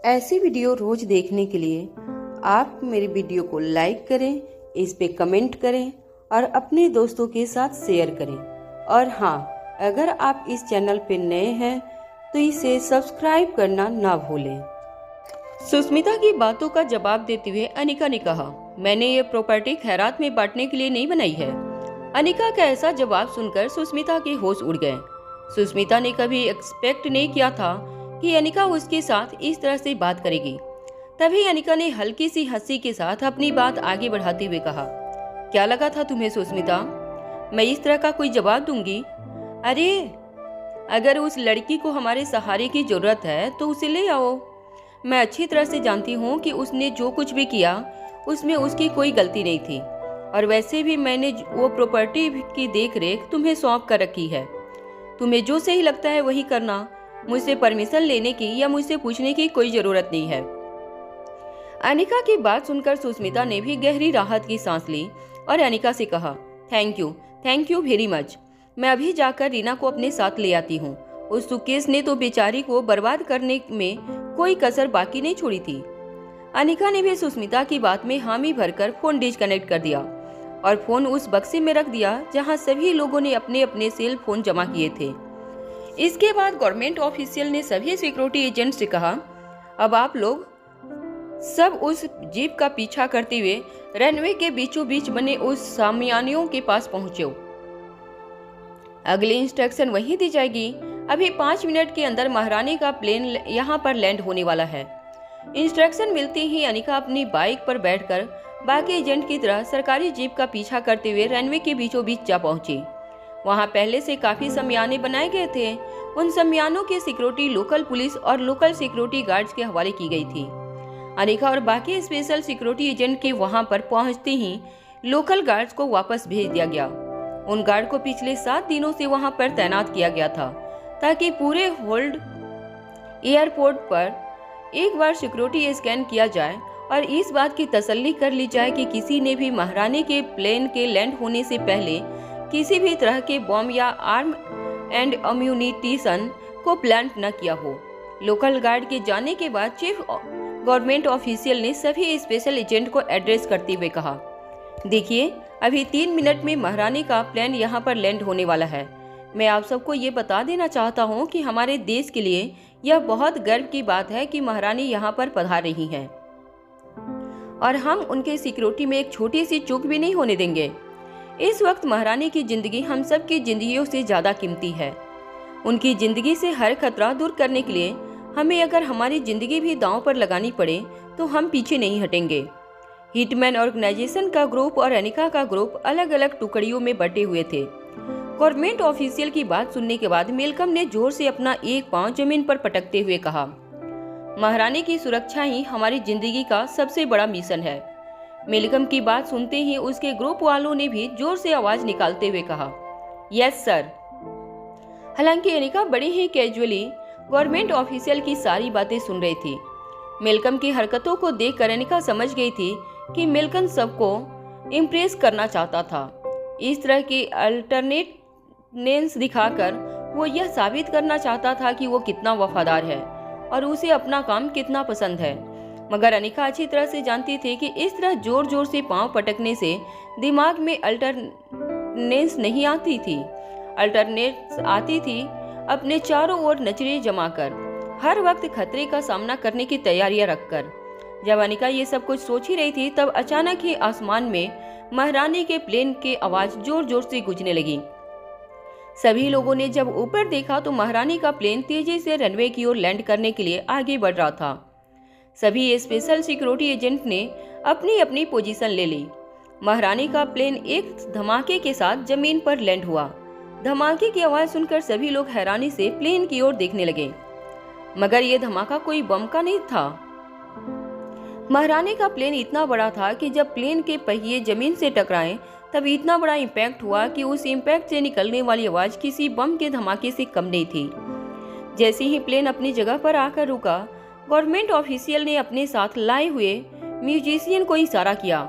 ऐसी वीडियो रोज देखने के लिए आप मेरे वीडियो को लाइक करें, इस पे कमेंट करें और अपने दोस्तों के साथ शेयर करें। और हाँ, अगर आप इस चैनल पे नए हैं तो इसे सब्सक्राइब करना ना भूलें। सुष्मिता की बातों का जवाब देते हुए अनिका ने कहा, मैंने ये प्रॉपर्टी खैरात में बांटने के लिए नहीं बनाई है। अनिका का ऐसा जवाब सुनकर सुष्मिता के होश उड़ गए। सुष्मिता ने कभी एक्सपेक्ट नहीं किया था कि अनिका उसके साथ इस तरह से बात करेगी। तभी अनिका ने हल्की सी हंसी के साथ अपनी बात आगे बढ़ाते हुए कहा, क्या लगा था तुम्हें सुष्मिता, मैं इस तरह का कोई जवाब दूंगी? अरे अगर उस लड़की को हमारे सहारे की जरूरत है तो उसे ले आओ। मैं अच्छी तरह से जानती हूँ कि उसने जो कुछ भी किया उसमें उसकी कोई गलती नहीं थी। और वैसे भी मैंने वो प्रॉपर्टी की देखरेख तुम्हें सौंप कर रखी है। तुम्हें जो सही लगता है वही करना। मुझसे परमिशन लेने की या मुझसे पूछने की कोई जरूरत नहीं है। अनिका की बात सुनकर सुष्मिता ने भी गहरी राहत की सांस ली और अनिका से कहा, थैंक यू वेरी मच। मैं अभी जाकर रीना को अपने साथ ले आती हूँ। उस सुकेश ने तो बेचारी को बर्बाद करने में कोई कसर बाकी नहीं छोड़ी थी। अनिका ने भी सुष्मिता की बात में हामी भरकर फोन डिस्कनेक्ट कर दिया और फोन उस बक्से में रख दिया जहां सभी लोगों ने अपने अपने सेल फोन जमा किए थे। इसके बाद गवर्नमेंट ऑफिशियल ने सभी सिक्योरिटी एजेंट से कहा, अब आप लोग सब उस जीप का पीछा करते हुए रनवे के बीचों बीच बने उस सामियानियों के पास पहुंचो। अगली इंस्ट्रक्शन वही दी जाएगी। अभी 5 मिनट के अंदर महारानी का प्लेन यहाँ पर लैंड होने वाला है। इंस्ट्रक्शन मिलते ही अनिका अपनी बाइक पर बैठकर बाकी एजेंट की तरह सरकारी जीप का पीछा करते हुए रनवे के बीचों बीच जा पहुंची। वहां पहले से काफी शमियाने बनाए गए थे। उन शमियानों की सिक्योरिटी लोकल पुलिस और लोकल सिक्योरिटी गार्ड्स के हवाले की गई थी। अनिका और बाकी स्पेशल सिक्योरिटी एजेंट के वहां पर पहुंचते ही लोकल गार्ड्स को वापस भेज दिया गया। उन गार्ड को पिछले 7 दिनों से वहां पर तैनात किया गया था ताकि पूरे होल्ड एयरपोर्ट पर एक बार सिक्योरिटी स्कैन किया जाए और इस बात की तसल्ली कर ली जाए कि किसी ने भी महारानी के प्लेन के लैंड होने से पहले किसी भी तरह के बम या आर्म एंड अम्यूनिशन को प्लांट न किया हो। लोकल गार्ड के जाने के बाद चीफ गवर्नमेंट ऑफिशियल ने सभी स्पेशल एजेंट को एड्रेस करते हुए कहा, देखिए अभी 3 मिनट में महारानी का प्लेन यहाँ पर लैंड होने वाला है। मैं आप सबको ये बता देना चाहता हूँ कि हमारे देश के लिए यह बहुत गर्व की बात है कि महारानी यहाँ पर पधार रही हैं और हम उनके सिक्योरिटी में एक छोटी सी चूक भी नहीं होने देंगे। इस वक्त महारानी की जिंदगी हम सब की जिंदगियों से ज्यादा कीमती है। उनकी जिंदगी से हर खतरा दूर करने के लिए हमें अगर हमारी जिंदगी भी दांव पर लगानी पड़े तो हम पीछे नहीं हटेंगे। हिटमैन ऑर्गेनाइजेशन का ग्रुप और अनिका का ग्रुप अलग अलग टुकड़ियों में बटे हुए थे। गवर्नमेंट ऑफिशियल की बात सुनने के बाद मेलकम ने जोर से अपना एक पांव जमीन पर पटकते हुए कहा, महारानी की सुरक्षा ही हमारी जिंदगी का सबसे बड़ा मिशन है। मेलकम की बात सुनते ही उसके ग्रुप वालों ने भी जोर से आवाज निकालते हुए कहा, यस सर। हालांकि अनिका बड़ी ही कैजुअली गवर्नमेंट ऑफिशियल की सारी बातें सुन रही थी। मेलकम की हरकतों को देखकर अनिका समझ गई थी कि मेलकम सबको इम्प्रेस करना चाहता था। इस तरह की अल्टरनेटनेस दिखाकर वो यह साबित करना चाहता था कि वो कितना वफादार है और उसे अपना काम कितना पसंद है। मगर अनिका अच्छी तरह से जानती थी कि इस तरह जोर जोर से पांव पटकने से दिमाग में अल्टरनेस नहीं आती थी। अल्टरनेस आती थी अपने चारों ओर नजरें जमाकर, हर वक्त खतरे का सामना करने की तैयारियां रखकर। जब अनिका ये सब कुछ सोच ही रही थी तब अचानक ही आसमान में महारानी के प्लेन की आवाज जोर जोर से गूंजने लगी। सभी लोगों ने जब ऊपर देखा तो महारानी का प्लेन तेजी से रनवे की ओर लैंड करने के लिए आगे बढ़ रहा था। सभी स्पेशल सिक्योरिटी एजेंट ने अपनी अपनी पोजीशन ले ली। महारानी का प्लेन एक धमाके के साथ जमीन पर लैंड हुआ। धमाके की आवाज सुनकर सभी लोग हैरानी से प्लेन की ओर देखने लगे, मगर यह धमाका कोई बम का नहीं था। महारानी का प्लेन इतना बड़ा था कि जब प्लेन के पहिए जमीन से टकराए तब इतना बड़ा इम्पैक्ट हुआ कि उस इम्पैक्ट से निकलने वाली आवाज किसी बम के धमाके से कम नहीं थी। जैसे ही प्लेन अपनी जगह पर आकर रुका, गवर्नमेंट ऑफिशियल ने अपने साथ लाए हुए म्यूजिशियन को इशारा किया।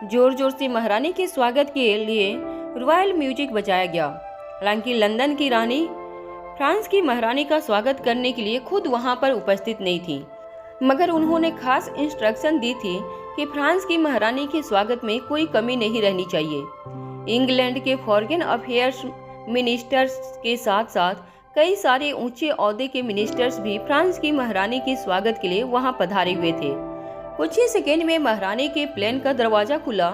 जोर जोर से महारानी के स्वागत के लिए रॉयल म्यूजिक बजाया गया। हालांकि लंदन की रानी फ्रांस की महारानी का स्वागत करने के लिए खुद वहां पर उपस्थित नहीं थी। मगर उन्होंने खास इंस्ट्रक्शन दी थी कि फ्रांस की महारानी के स्वागत में कोई कमी नहीं रहनी चाहिए। इंग्लैंड के फॉरेन अफेयर्स मिनिस्टर्स के साथ साथ कई सारे ऊंचे ओहदे के मिनिस्टर्स भी फ्रांस की महारानी के स्वागत के लिए वहां पधारे हुए थे। कुछ ही सेकेंड में महारानी के प्लेन का दरवाजा खुला,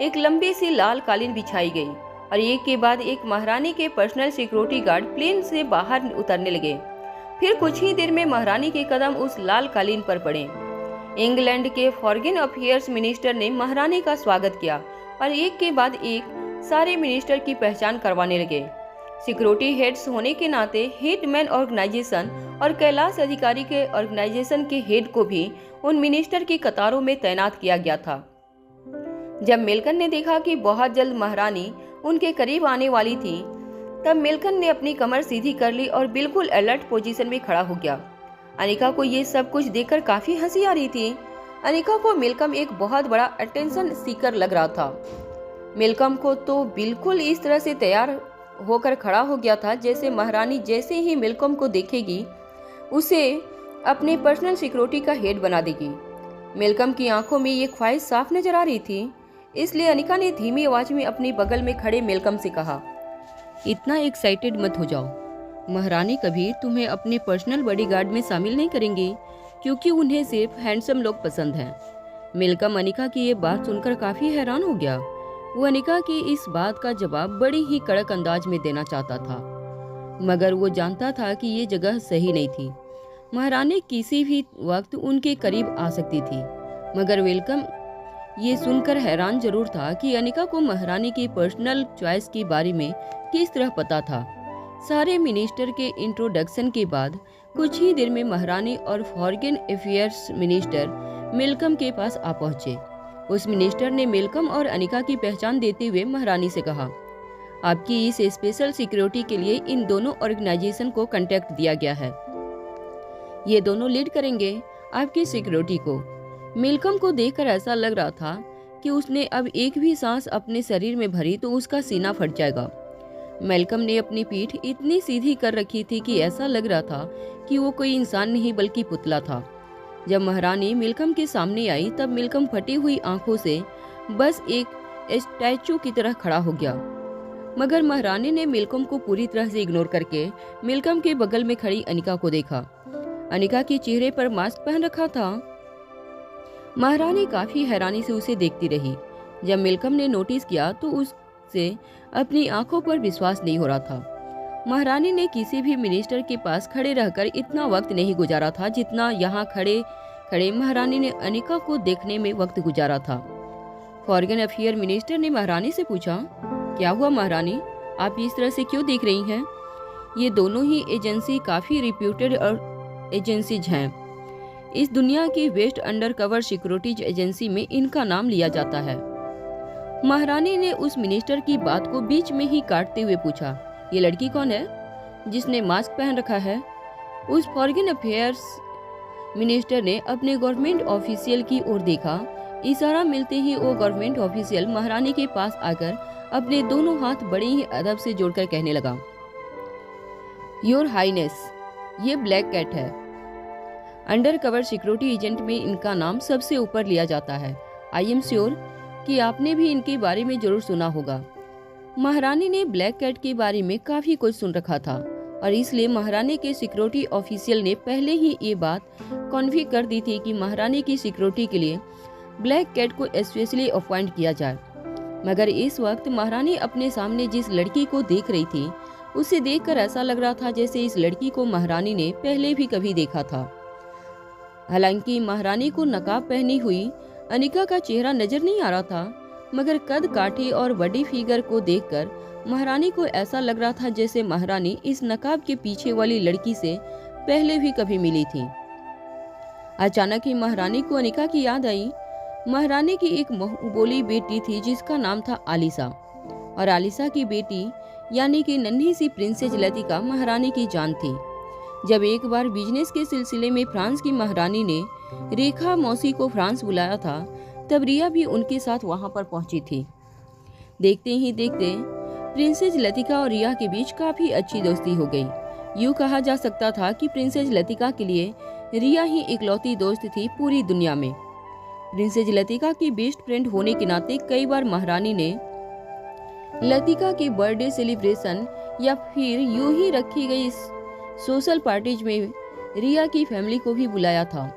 एक लंबी सी लाल कालीन बिछाई गई और एक के बाद एक महारानी के पर्सनल सिक्योरिटी गार्ड प्लेन से बाहर उतरने लगे। फिर कुछ ही देर में महारानी के कदम उस लाल कालीन पर पड़े। इंग्लैंड के फॉरेन अफेयर्स मिनिस्टर ने महारानी का स्वागत किया और एक के बाद एक सारे मिनिस्टर की पहचान करवाने लगे। सिक्योरिटी हेड्स होने के नाते हेडमैन ऑर्गेनाइजेशन और कैलाश अधिकारी के ऑर्गेनाइजेशन के हेड को भी उन मिनिस्टर की कतारों में तैनात किया गया था। जब मिल्कन ने देखा कि बहुत जल्द महारानी उनके करीब आने वाली थी, तब मिल्कन ने अपनी कमर सीधी कर ली और बिल्कुल अलर्ट पोजीशन में खड़ा हो गया। अनिका को ये सब कुछ देखकर काफी हंसी आ रही थी। अनिका को मिल्कम एक बहुत बड़ा अटेंशन सीकर लग रहा था। मिल्कम को तो बिल्कुल इस तरह से तैयार होकर खड़ा हो गया था जैसे महारानी जैसे ही मिल्कम को देखेगी उसे अपने पर्सनल सिक्योरिटी का हेड बना देगी। मिल्कम की आंखों में ये ख्वाहिश साफ नजर आ रही थी, इसलिए अनिका ने धीमी आवाज में अपनी बगल में खड़े मिल्कम से कहा, इतना एक्साइटेड मत हो जाओ, महारानी कभी तुम्हें अपने पर्सनल बॉडीगार्ड में शामिल नहीं करेंगी क्योंकि उन्हें सिर्फ हैंडसम लोग पसंद हैं। मिल्कम अनिका की ये बात सुनकर काफी हैरान हो गया। वो अनिका की इस बात का जवाब बड़ी ही कड़क अंदाज में देना चाहता था, मगर वो जानता था कि ये जगह सही नहीं थी। महारानी किसी भी वक्त उनके करीब आ सकती थी, मगर वेलकम ये सुनकर हैरान जरूर था कि अनिका को महारानी की पर्सनल चॉइस के बारे में किस तरह पता था। सारे मिनिस्टर के इंट्रोडक्शन के बाद कुछ ही देर में महारानी और फॉरेन अफेयर्स मिनिस्टर मिल्कम के पास आ पहुंचे। उस मिनिस्टर ने मिल्कम और अनिका की पहचान देते हुए महारानी से कहा, आपकी इस स्पेशल सिक्योरिटी के लिए इन दोनों ऑर्गेनाइजेशन को कांटेक्ट दिया गया है। ये दोनों लीड करेंगे आपकी सिक्योरिटी को। मिल्कम को देखकर ऐसा लग रहा था कि उसने अब एक भी सांस अपने शरीर में भरी तो उसका सीना फट जाएगा। मिल्कम ने अपनी पीठ इतनी सीधी कर रखी थी कि ऐसा लग रहा था कि वो कोई इंसान नहीं बल्कि पुतला था। जब महारानी मिल्कम के सामने आई तब मिल्कम फटी हुई आंखों से बस एक स्टैचू की तरह खड़ा हो गया, मगर महारानी ने मिल्कम को पूरी तरह से इग्नोर करके मिल्कम के बगल में खड़ी अनिका को देखा। अनिका के चेहरे पर मास्क पहन रखा था। महारानी काफी हैरानी से उसे देखती रही। जब मिल्कम ने नोटिस किया तो उससे अपनी आंखों पर विश्वास नहीं हो रहा था। महारानी ने किसी भी मिनिस्टर के पास खड़े रहकर इतना वक्त नहीं गुजारा था जितना यहाँ खड़े खड़े महारानी ने अनिका को देखने में वक्त गुजारा था। फॉरेन अफेयर मिनिस्टर ने महारानी से पूछा, क्या हुआ महारानी, आप इस तरह से क्यों देख रही हैं? ये दोनों ही एजेंसी काफी रिप्यूटेड और एजेंसीज हैं। इस दुनिया की best undercover securities agency में इनका नाम लिया जाता है। महारानी ने उस मिनिस्टर की बात को बीच में ही काटते हुए पूछा, ये लड़की कौन है जिसने मास्क पहन रखा है? उस फॉरेन अफेयर्स मिनिस्टर ने अपने गवर्नमेंट ऑफिशियल की ओर देखा। इशारा मिलते ही वो गवर्नमेंट ऑफिशियल महारानी के पास आकर अपने दोनों हाथ बड़े ही अदब से जोड़कर कहने लगा, योर हाईनेस, ये ब्लैक कैट है। अंडर कवर सिक्योरिटी एजेंट में इनका नाम सबसे ऊपर लिया जाता है। आई एम श्योर कि आपने भी इनके बारे में जरूर सुना होगा। महारानी ने ब्लैक कैट के बारे में काफी कुछ सुन रखा था और इसलिए महारानी के सिक्योरिटी ऑफिशियल ने पहले ही ये बात कॉन्फी कर दी थी कि महारानी की सिक्योरिटी के लिए ब्लैक कैट को स्पेशली अपॉइंट किया जाए। मगर इस वक्त महारानी अपने सामने जिस लड़की को देख रही थी उसे देखकर ऐसा लग रहा था जैसे इस लड़की को महारानी ने पहले भी कभी देखा था। हालांकि महारानी को नकाब पहनी हुई अनिका का चेहरा नजर नहीं आ रहा था, मगर कद काठी और बड़ी फिगर को देखकर महारानी को ऐसा लग रहा था जैसे महारानी इस नकाब के पीछे वाली लड़की से पहले भी कभी मिली थी। अचानक ही महारानी को अनिका की याद आई। महारानी की एक बोली बेटी थी जिसका नाम था आलिसा, और आलिसा की बेटी यानी कि नन्ही सी प्रिंसेस लतिका महारानी की जान थी। जब एक बार बिजनेस के सिलसिले में फ्रांस की महारानी ने रेखा मौसी को फ्रांस बुलाया था, तब रिया भी उनके साथ वहां पर पहुंची थी। देखते ही देखते प्रिंसेस लतिका और रिया के बीच काफी अच्छी दोस्ती हो गई। यूँ कहा जा सकता था कि प्रिंसेस लतिका के लिए रिया ही इकलौती दोस्त थी पूरी दुनिया में। प्रिंसेस लतिका की बेस्ट फ्रेंड होने के नाते कई बार महारानी ने लतिका की बर्थडे सेलिब्रेशन या फिर यूं ही रखी गई सोशल पार्टीज में रिया की फैमिली को भी बुलाया था,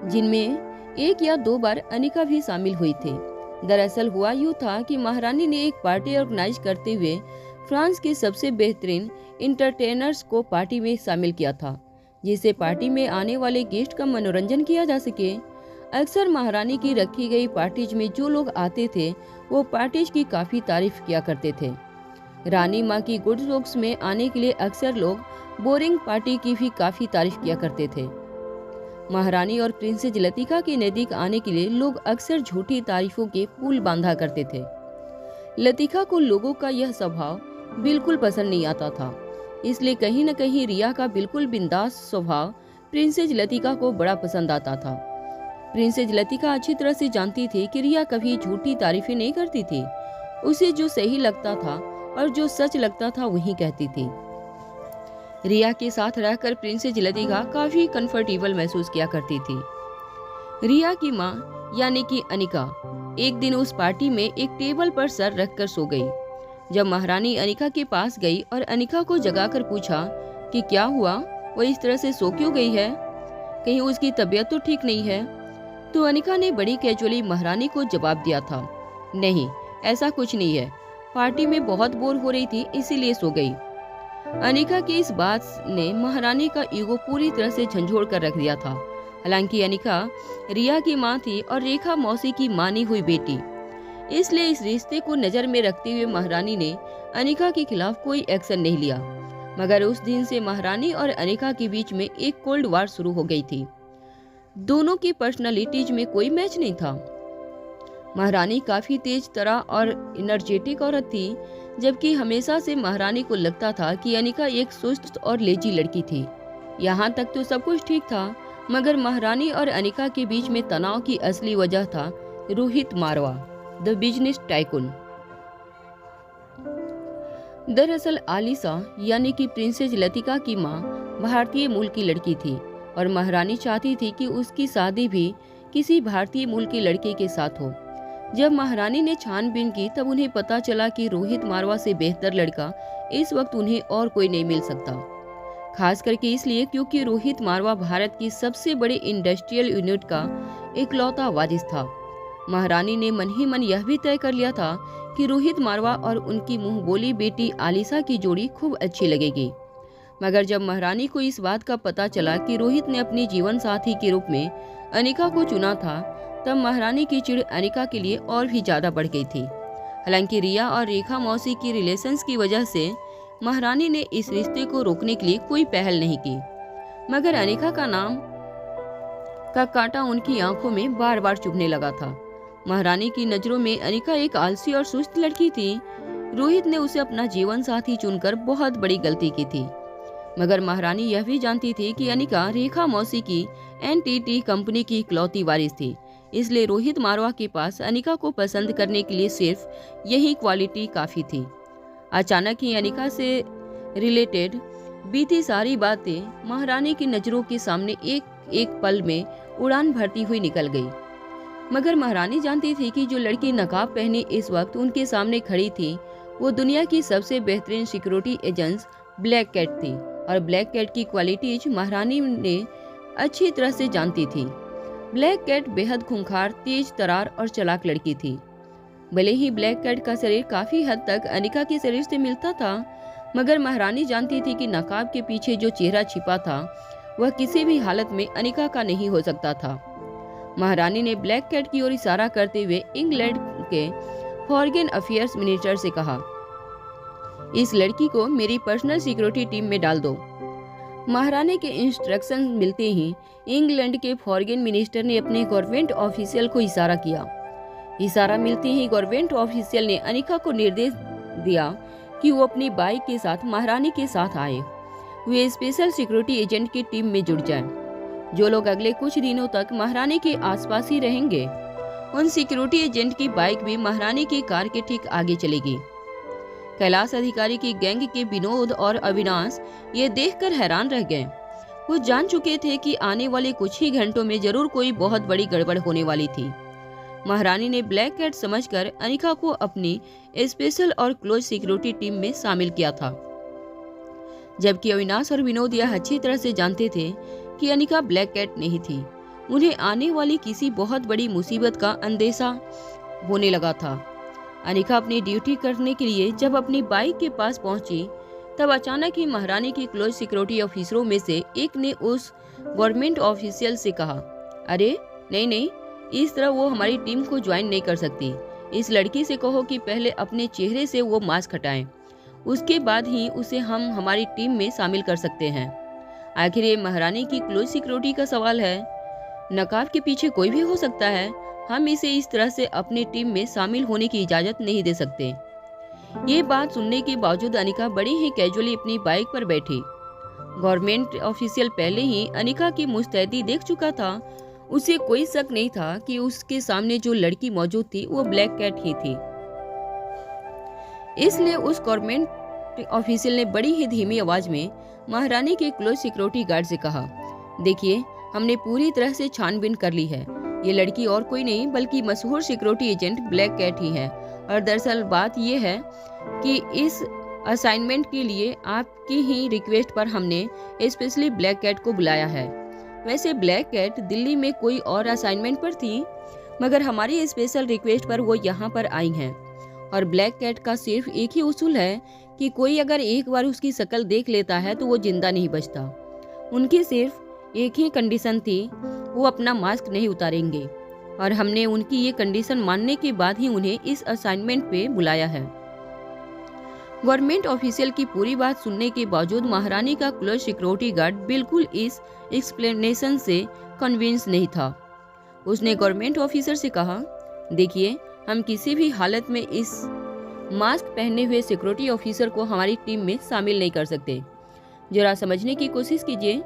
जिनमें 1 या 2 बार अनिका भी शामिल हुई थी। दरअसल हुआ यूं था कि महारानी ने एक पार्टी ऑर्गेनाइज करते हुए फ्रांस के सबसे बेहतरीन इंटरटेनर्स को पार्टी में शामिल किया था, जिससे पार्टी में आने वाले गेस्ट का मनोरंजन किया जा सके। अक्सर महारानी की रखी गई पार्टीज में जो लोग आते थे वो पार्टीज की काफी तारीफ किया करते थे। रानी माँ की गुड लुक्स में आने के लिए अक्सर लोग बोरिंग पार्टी की भी काफी तारीफ किया करते थे। महारानी और प्रिंसेस लतिका के नजदीक आने के लिए लोग अक्सर झूठी तारीफों के पुल बांधा करते थे। लतिका को लोगों का यह स्वभाव बिल्कुल पसंद नहीं आता था, इसलिए कहीं न कहीं रिया का बिल्कुल बिंदास स्वभाव प्रिंसेस लतिका को बड़ा पसंद आता था। प्रिंसेस लतिका अच्छी तरह से जानती थी कि रिया कभी झूठी तारीफें नहीं करती थी। उसे जो सही लगता था और जो सच लगता था वही कहती थी। रिया के साथ रहकर प्रिंसेस लतिका काफी कंफर्टेबल महसूस किया करती थी। रिया की माँ यानी कि अनिका एक दिन उस पार्टी में एक टेबल पर सर रखकर सो गई। जब महारानी अनिका के पास गई और अनिका को जगाकर पूछा कि क्या हुआ, वो इस तरह से सो क्यों गई है, कहीं उसकी तबीयत तो ठीक नहीं है, तो अनिका ने बड़ी कैजुअली महारानी को जवाब दिया था, नहीं ऐसा कुछ नहीं है, पार्टी में बहुत बोर हो रही थी इसीलिए सो गई। अनिका की इस बात ने महारानी का ईगो पूरी तरह से झंझोड़ कर रख दिया था। हालांकि अनिका रिया की माँ थी और रेखा मौसी की मानी हुई बेटी, इसलिए इस रिश्ते को नजर में रखते हुए महारानी ने अनिका के खिलाफ कोई एक्शन नहीं लिया। मगर उस दिन से महारानी और अनिका के बीच में एक कोल्ड वार शुरू हो गई थी। दोनों की पर्सनालिटीज में कोई मैच नहीं था। महारानी काफी तेज तरह और एनर्जेटिक औरत थी, जबकि हमेशा से महारानी को लगता था कि अनिका एक सुस्त और लेजी लड़की थी। यहाँ तक तो सब कुछ ठीक था, मगर महारानी और अनिका के बीच में तनाव की असली वजह था रोहित मारवा, द बिजनेस टाइकून। दरअसल आलिसा यानी कि प्रिंसेस लतिका की माँ भारतीय मूल की लड़की थी और महारानी चाहती थी कि उसकी शादी भी किसी भारतीय मूल के लड़के के साथ हो। जब महारानी ने छानबीन की तब उन्हें पता चला कि रोहित मारवा से बेहतर लड़का इस वक्त उन्हें और कोई नहीं मिल सकता, खास करके इसलिए क्योंकि रोहित मारवा भारत की सबसे बड़े इंडस्ट्रियल यूनिट का इकलौता वारिस था। महारानी ने मन ही मन यह भी तय कर लिया था कि रोहित मारवा और उनकी मुंह बोली बेटी आलिसा की जोड़ी खूब अच्छी लगेगी। मगर जब महारानी को इस बात का पता चला कि रोहित ने अपनी जीवन साथी के रूप में अनिका को चुना था, तब महारानी की चिढ़ अनिका के लिए और भी ज्यादा बढ़ गई थी। हालांकि रिया और रेखा मौसी की रिलेशंस की वजह से महारानी ने इस रिश्ते को रोकने के लिए कोई पहल नहीं की, मगर अनिका का नाम का कांटा उनकी आंखों में बार बार चुभने लगा था। महारानी की नजरों में अनिका एक आलसी और सुस्त लड़की थी। रोहित ने उसे अपना जीवन साथी चुनकर बहुत बड़ी गलती की थी, मगर महारानी यह भी जानती थी कि अनिका रेखा मौसी की एनटीटी कंपनी की इकलौती वारिस थी, इसलिए रोहित मारवा के पास अनिका को पसंद करने के लिए सिर्फ यही क्वालिटी काफी थी। अचानक ही अनिका से रिलेटेड बीती सारी बातें महारानी की नजरों के सामने एक एक पल में उड़ान भरती हुई निकल गई। मगर महारानी जानती थी कि जो लड़की नकाब पहने इस वक्त उनके सामने खड़ी थी वो दुनिया की सबसे बेहतरीन सिक्योरिटी एजेंट ब्लैक कैट थी, और ब्लैक कैट की क्वालिटीज महारानी ने अच्छी तरह से जानती थी। ब्लैक कैट बेहद खूंखार, तेज तरार और चालाक लड़की थी। भले ही ब्लैक कैट का शरीर काफी हद तक अनिका के शरीर से मिलता था, मगर महारानी जानती थी कि नकाब के पीछे जो चेहरा छिपा था वह किसी भी हालत में अनिका का नहीं हो सकता था। महारानी ने ब्लैक कैट की ओर इशारा करते हुए इंग्लैंड के फॉरेन अफेयर्स मिनिस्टर से कहा, इस लड़की को मेरी पर्सनल सिक्योरिटी टीम में डाल दो। महारानी के इंस्ट्रक्शन मिलते ही इंग्लैंड के फॉरेन मिनिस्टर ने अपने गवर्नमेंट ऑफिशियल को इशारा किया। इशारा मिलते ही गवर्नमेंट ऑफिशियल ने अनिका को निर्देश दिया कि वो अपनी बाइक के साथ महारानी के साथ आए। वे स्पेशल सिक्योरिटी एजेंट की टीम में जुड़ जाएं, जो लोग अगले कुछ दिनों तक महारानी के आसपास ही रहेंगे। उन सिक्योरिटी एजेंट की बाइक भी महारानी की कार के ठीक आगे चलेगी। कैलाश अधिकारी की गैंग के विनोद और अविनाश ये देखकर हैरान रह गए। वो जान चुके थे कि आने वाले कुछ ही घंटों में जरूर कोई बहुत बड़ी गड़बड़ होने वाली थी। महारानी ने ब्लैक कैट समझकर अनिका को अपनी स्पेशल और क्लोज सिक्योरिटी टीम में शामिल किया था, जबकि अविनाश और विनोद यह अच्छी तरह से जानते थे कि अनिका ब्लैक कैट नहीं थी। उन्हें आने वाली किसी बहुत बड़ी मुसीबत का अंदेशा होने लगा था। अनिका अपनी ड्यूटी करने के लिए जब अपनी बाइक के पास पहुंची, तब अचानक ही महारानी की क्लोज सिक्योरिटी ऑफिसरों में से एक ने उस गवर्नमेंट ऑफिशियल से कहा, अरे नहीं, इस तरह वो हमारी टीम को ज्वाइन नहीं कर सकती। इस लड़की से कहो कि पहले अपने चेहरे से वो मास्क हटाएं, उसके बाद ही उसे हम हमारी टीम में शामिल कर सकते हैं। आखिर ये महारानी की क्लोज सिक्योरिटी का सवाल है, नकाब के पीछे कोई भी हो सकता है। हम इसे इस तरह से अपनी टीम में शामिल होने की इजाजत नहीं दे सकते। ये बात सुनने के बावजूद अनिका बड़ी ही कैजुअली अपनी बाइक पर बैठी। गवर्नमेंट ऑफिशियल पहले ही अनिका की मुस्तैदी देख चुका था। उसे कोई शक नहीं था कि उसके सामने जो लड़की मौजूद थी वो ब्लैक कैट ही थी। इसलिए उस गवर्नमेंट ऑफिशियल ने बड़ी ही धीमी आवाज में महारानी के क्लोज सिक्योरिटी गार्ड से कहा, देखिए, हमने पूरी तरह से छानबीन कर ली है। ये लड़की और कोई नहीं बल्कि मशहूर सिक्योरिटी एजेंट ब्लैक कैट ही है। और दरअसल बात ये है कि इस असाइनमेंट के लिए आपकी ही रिक्वेस्ट पर हमने स्पेशली ब्लैक कैट को बुलाया है। वैसे ब्लैक कैट दिल्ली में कोई और असाइनमेंट पर थी, मगर हमारी स्पेशल रिक्वेस्ट पर वो यहाँ पर आई हैं। और ब्लैक कैट का सिर्फ एक ही उसूल है कि कोई अगर एक बार उसकी शक्ल देख लेता है तो वो जिंदा नहीं बचता। उनकी सिर्फ एक ही कंडीशन थी, वो अपना मास्क नहीं उतारेंगे। और हमने उनकी ये कंडीशन मानने के बाद ही उन्हें इस असाइनमेंट पे बुलाया है। गवर्नमेंट ऑफिशियल की पूरी बात सुनने के बावजूद महारानी का क्लोज सिक्योरिटी गार्ड बिल्कुल इस एक्सप्लेनेशन से कन्विंस नहीं था। उसने गवर्नमेंट ऑफिसर से कहा, देखिए, हम किसी भी हालत में इस मास्क पहने हुए सिक्योरिटी ऑफिसर को हमारी टीम में शामिल नहीं कर सकते। जरा समझने की कोशिश कीजिए,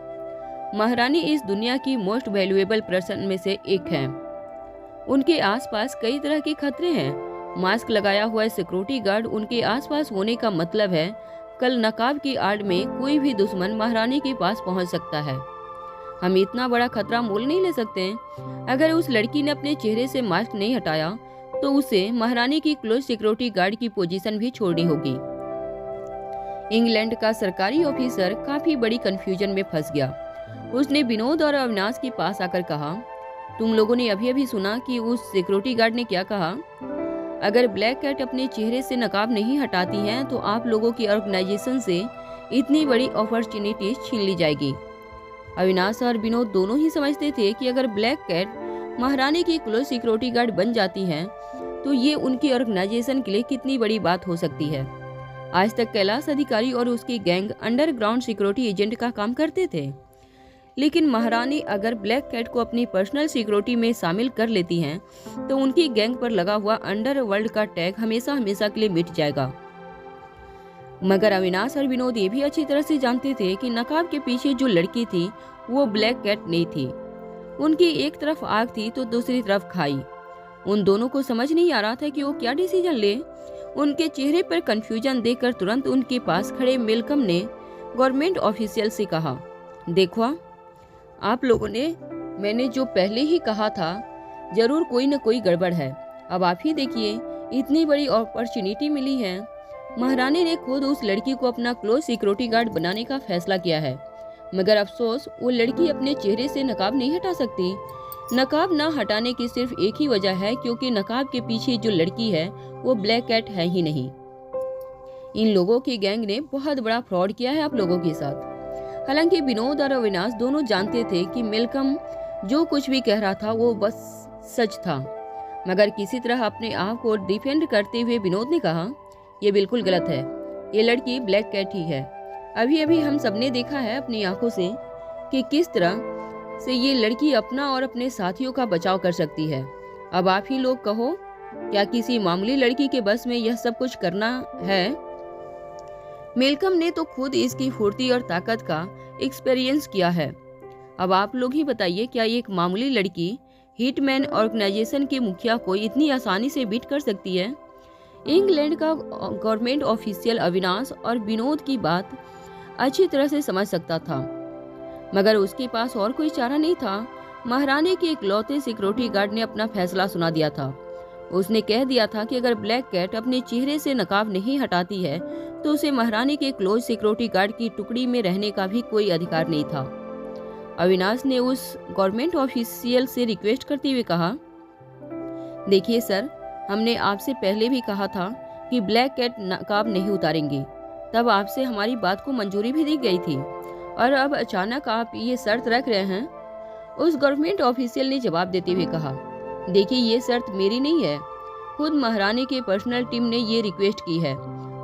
महारानी इस दुनिया की मोस्ट वैल्यूएबल पर्सन में से एक है। उनके आसपास कई तरह के खतरे हैं। मास्क लगाया हुआ सिक्योरिटी गार्ड उनके आसपास होने का मतलब है कल नकाब की आड़ में कोई भी दुश्मन महारानी के पास पहुंच सकता है। हम इतना बड़ा खतरा मोल नहीं ले सकते। अगर उस लड़की ने अपने चेहरे से मास्क नहीं हटाया तो उसे महारानी की क्लोज सिक्योरिटी गार्ड की पोजीशन भी छोड़नी होगी। इंग्लैंड का सरकारी ऑफिसर काफी बड़ी कंफ्यूजन में फंस गया। उसने विनोद और अविनाश के पास आकर कहा, तुम लोगों ने अभी अभी सुना कि उस सिक्योरिटी गार्ड ने क्या कहा? अगर ब्लैक कैट अपने चेहरे से नकाब नहीं हटाती हैं तो आप लोगों की ऑर्गेनाइजेशन से इतनी बड़ी अपॉर्चुनिटी छीन ली जाएगी। अविनाश और विनोद दोनों ही समझते थे कि अगर ब्लैक कैट महारानी की क्लोज सिक्योरिटी गार्ड बन जाती हैं तो ये उनकी ऑर्गेनाइजेशन के लिए कितनी बड़ी बात हो सकती है। आज तक कैलाश अधिकारी और उसकी गैंग अंडरग्राउंड सिक्योरिटी एजेंट का काम करते थे, लेकिन महारानी अगर ब्लैक कैट को अपनी पर्सनल सिक्योरिटी में शामिल कर लेती हैं तो उनकी गैंग पर लगा हुआ अंडरवर्ल्ड का टैग हमेशा हमेशा के लिए मिट जाएगा। मगर अविनाश और विनोद ये भी अच्छी तरह से जानते थे कि नकाब के पीछे जो लड़की थी वो ब्लैक कैट नहीं थी। उनकी एक तरफ आग थी तो दूसरी तरफ खाई। उन दोनों को समझ नहीं आ रहा था कि वो क्या डिसीजन ले। उनके चेहरे पर कंफ्यूजन देखकर तुरंत उनके पास खड़े मेलकम ने गवर्नमेंट ऑफिशियल से कहा, देखो, आप लोगों ने मैंने जो पहले ही कहा था, जरूर कोई न कोई गड़बड़ है। अब आप ही देखिए, इतनी बड़ी अपॉर्चुनिटी मिली है। महारानी ने खुद उस लड़की को अपना क्लोज सिक्योरिटी गार्ड बनाने का फैसला किया है, मगर अफसोस वो लड़की अपने चेहरे से नकाब नहीं हटा सकती। नकाब ना हटाने की सिर्फ एक ही वजह है, क्योंकि नकाब के पीछे जो लड़की है वो ब्लैक कैट है ही नहीं। इन लोगों की गैंग ने बहुत बड़ा फ्रॉड किया है आप लोगों के साथ। हालांकि विनोद और अविनाश दोनों जानते थे कि मेलकम जो कुछ भी कह रहा था वो बस सच था, मगर किसी तरह अपने आप को डिफेंड करते हुए विनोद ने कहा, ये बिल्कुल गलत है। ये लड़की ब्लैक कैट ही है। अभी अभी हम सबने देखा है अपनी आंखों से कि किस तरह से ये लड़की अपना और अपने साथियों का बचाव कर सकती है। अब आप ही लोग कहो, क्या किसी मामूली लड़की के बस में यह सब कुछ करना है? मेलकम ने तो खुद इसकी फुर्ती और ताकत का एक्सपीरियंस किया है। अब आप लोग ही बताइए, क्या एक मामूली लड़की हिटमैन ऑर्गेनाइजेशन के मुखिया को इतनी आसानी से बीट कर सकती है? इंग्लैंड का गवर्नमेंट ऑफिशियल अविनाश और विनोद की बात अच्छी तरह से समझ सकता था, मगर उसके पास और कोई चारा नहीं था। महारानी के इकलौते सिक्योरिटी गार्ड ने अपना फैसला सुना दिया था। उसने कह दिया था कि अगर ब्लैक कैट अपने चेहरे से नकाब नहीं हटाती है तो उसे महारानी के क्लोज सिक्योरिटी गार्ड की टुकड़ी में रहने का भी कोई अधिकार नहीं था। अविनाश ने उस गवर्नमेंट ऑफिशियल से रिक्वेस्ट करते हुए कहा, देखिए सर, हमने आपसे पहले भी कहा था कि ब्लैक कैट नकाब नहीं उतारेंगे। तब आपसे हमारी बात को मंजूरी भी दी गई थी और अब अचानक आप ये शर्त रख रहे हैं। उस गवर्नमेंट ऑफिशियल ने जवाब देते हुए कहा, देखिए ये शर्त मेरी नहीं है, खुद महारानी के पर्सनल टीम ने ये रिक्वेस्ट की है।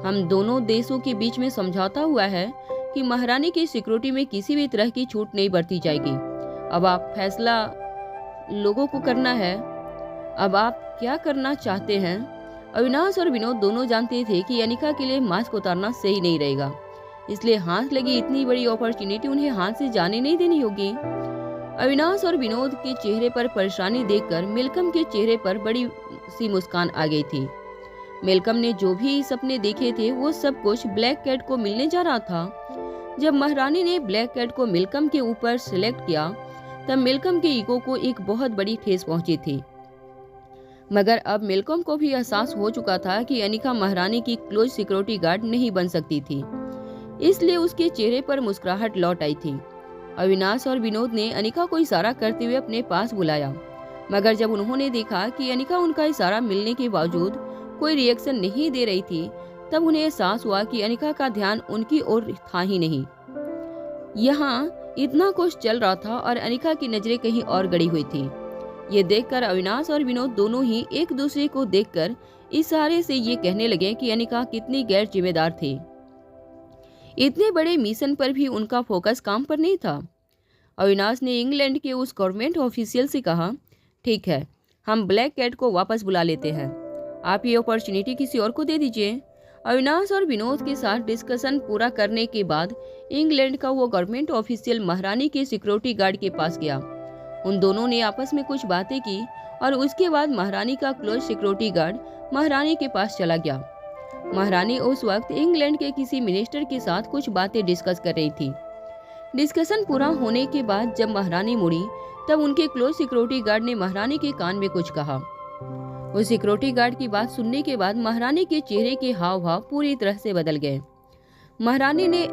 हम दोनों देशों के बीच में समझौता हुआ है कि महारानी की सिक्योरिटी में किसी भी तरह की छूट नहीं बरती जाएगी। अब आप फैसला लोगों को करना है, अब आप क्या करना चाहते हैं। अविनाश और विनोद दोनों जानते थे कि अनिका के लिए मास्क उतारना सही नहीं रहेगा, इसलिए हाथ लगी इतनी बड़ी अपॉर्चुनिटी उन्हें हाथ से जाने नहीं देनी होगी। अविनाश और विनोद के चेहरे पर परेशानी देखकर मेलकम के चेहरे पर बड़ी सी मुस्कान आ गई थी। मेलकम ने जो भी सपने देखे थे वो सब कुछ ब्लैक कैट को मिलने जा रहा था। जब महारानी ने ब्लैक कैट को मेलकम के ऊपर सिलेक्ट किया तब मेलकम के ईगो को एक बहुत बड़ी ठेस पहुंची थी। मगर अब मेलकम को भी एहसास हो चुका था कि अनिका महारानी की क्लोज सिक्योरिटी गार्ड नहीं बन सकती थी, इसलिए उसके चेहरे पर मुस्कुराहट लौट आई थी। अविनाश और विनोद ने अनिका को इशारा करते हुए अपने पास बुलाया, मगर जब उन्होंने देखा कि अनिका उनका इशारा मिलने के बावजूद कोई रिएक्शन नहीं दे रही थी, तब उन्हें एहसास हुआ कि अनिका का ध्यान उनकी ओर था ही नहीं। यहाँ इतना कुछ चल रहा था और अनिका की नजरें कहीं और गड़ी हुई थी। ये देखकर अविनाश और विनोद दोनों ही एक दूसरे को देखकर इशारे से ये कहने लगे कि अनिका कितनी गैर जिम्मेदार थी। इतने बड़े मिशन पर भी उनका फोकस काम पर नहीं था। अविनाश ने इंग्लैंड के उस गवर्नमेंट ऑफिशियल से कहा, ठीक है, हम ब्लैक कैट को वापस बुला लेते हैं, आप ये अपॉर्चुनिटी किसी और को दे दीजिए। अविनाश और विनोद के साथ डिस्कशन पूरा करने के बाद इंग्लैंड का वो गवर्नमेंट ऑफिशियल महारानी के सिक्योरिटी गार्ड के पास गया। उन दोनों ने आपस में कुछ बातें की और उसके बाद महारानी का क्लोज सिक्योरिटी गार्ड महारानी के पास चला गया। महारानी उस वक्त इंग्लैंड के किसी मिनिस्टर के साथ कुछ बातें डिस्कस कर रही थी। डिस्कशन पूरा होने के बाद जब महारानी मुड़ी तब उनके क्लोज सिक्योरिटी गार्ड ने महारानी के कान में कुछ कहा। उस सिक्योरिटी गार्ड की बात सुनने के बाद महारानी के चेहरे के हाव भाव पूरी तरह से बदल गए। महारानी ने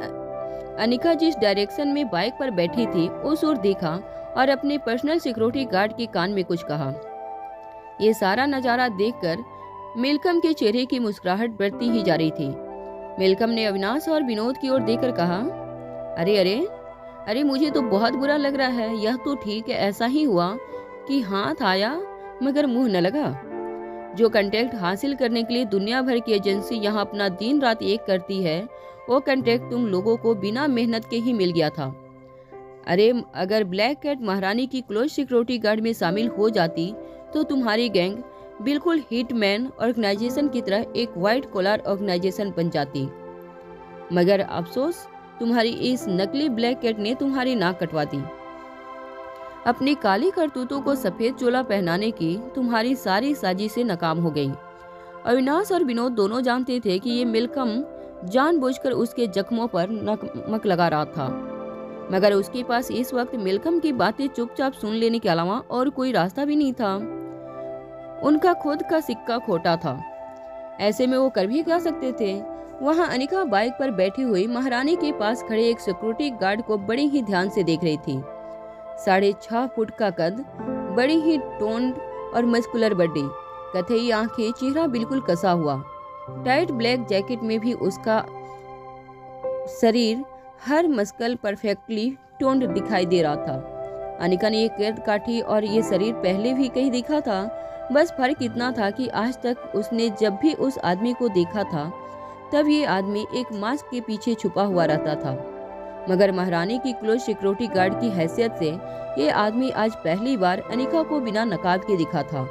अनिका जिस डायरेक्शन में बाइक पर बैठी थी उस ओर देखा और अपने पर्सनल सिक्योरिटी गार्ड के कान में कुछ कहा। ये सारा नजारा देखकर मेलकम के चेहरे की मुस्कुराहट बढ़ती ही जा रही थी। मेलकम ने अविनाश और विनोद की ओर देखकर कहा, अरे अरे अरे मुझे तो बहुत बुरा लग रहा है। यह तो ठीक है, ऐसा ही हुआ कि हाथ आया मगर मुंह न लगा। जो कंटेक्ट हासिल करने के लिए दुनिया भर की एजेंसी यहाँ अपना दिन रात एक करती है, वो कंटेक्ट तुम लोगों को बिना मेहनत के ही मिल गया था। अरे अगर ब्लैक कैट महारानी की क्लोज सिक्योरिटी गार्ड में शामिल हो जाती तो तुम्हारी गैंग बिल्कुल हिटमैन ऑर्गेनाइजेशन की तरह एक व्हाइट कॉलर ऑर्गेनाइजेशन बन जाती। मगर अफसोस, तुम्हारी इस नकली ब्लैक कैट ने तुम्हारी नाक कटवा दी। अपनी काली करतूतों को सफेद चोला पहनाने की तुम्हारी सारी साजिशें नाकाम हो गई। अविनाश और विनोद दोनों जानते थे कि ये मेलकम जानबूझकर उसके जख्मों पर नमक लगा रहा था, मगर उसके पास इस वक्त मेलकम की बातें चुपचाप सुन लेने के अलावा और कोई रास्ता भी नहीं था। उनका खुद का सिक्का खोटा था, ऐसे में वो कर भी क्या सकते थे। वहाँ अनिका बाइक पर बैठी हुई महारानी के पास खड़े एक सिक्योरिटी गार्ड को बड़े ही ध्यान से देख रही थी। 6.5 फुट का कद, बड़ी ही टोन्ड और मस्कुलर बॉडी, कथई आंखें, चेहरा बिल्कुल कसा हुआ। टाइट ब्लैक जैकेट में भी उसका शरीर हर मस्कल परफेक्टली टोन्ड दिखाई दे रहा था। अनिका ने ये कद काठी और ये शरीर पहले भी कहीं दिखा था, बस फर्क इतना था कि आज तक उसने जब भी उस आदमी को देखा था तब ये आदमी एक मास्क के पीछे छुपा हुआ रहता था, मगर महारानी की क्लोज सिक्योरिटी गार्ड की हैसियत से ये आदमी आज पहली बार अनिका को बिना नकाब के दिखा था।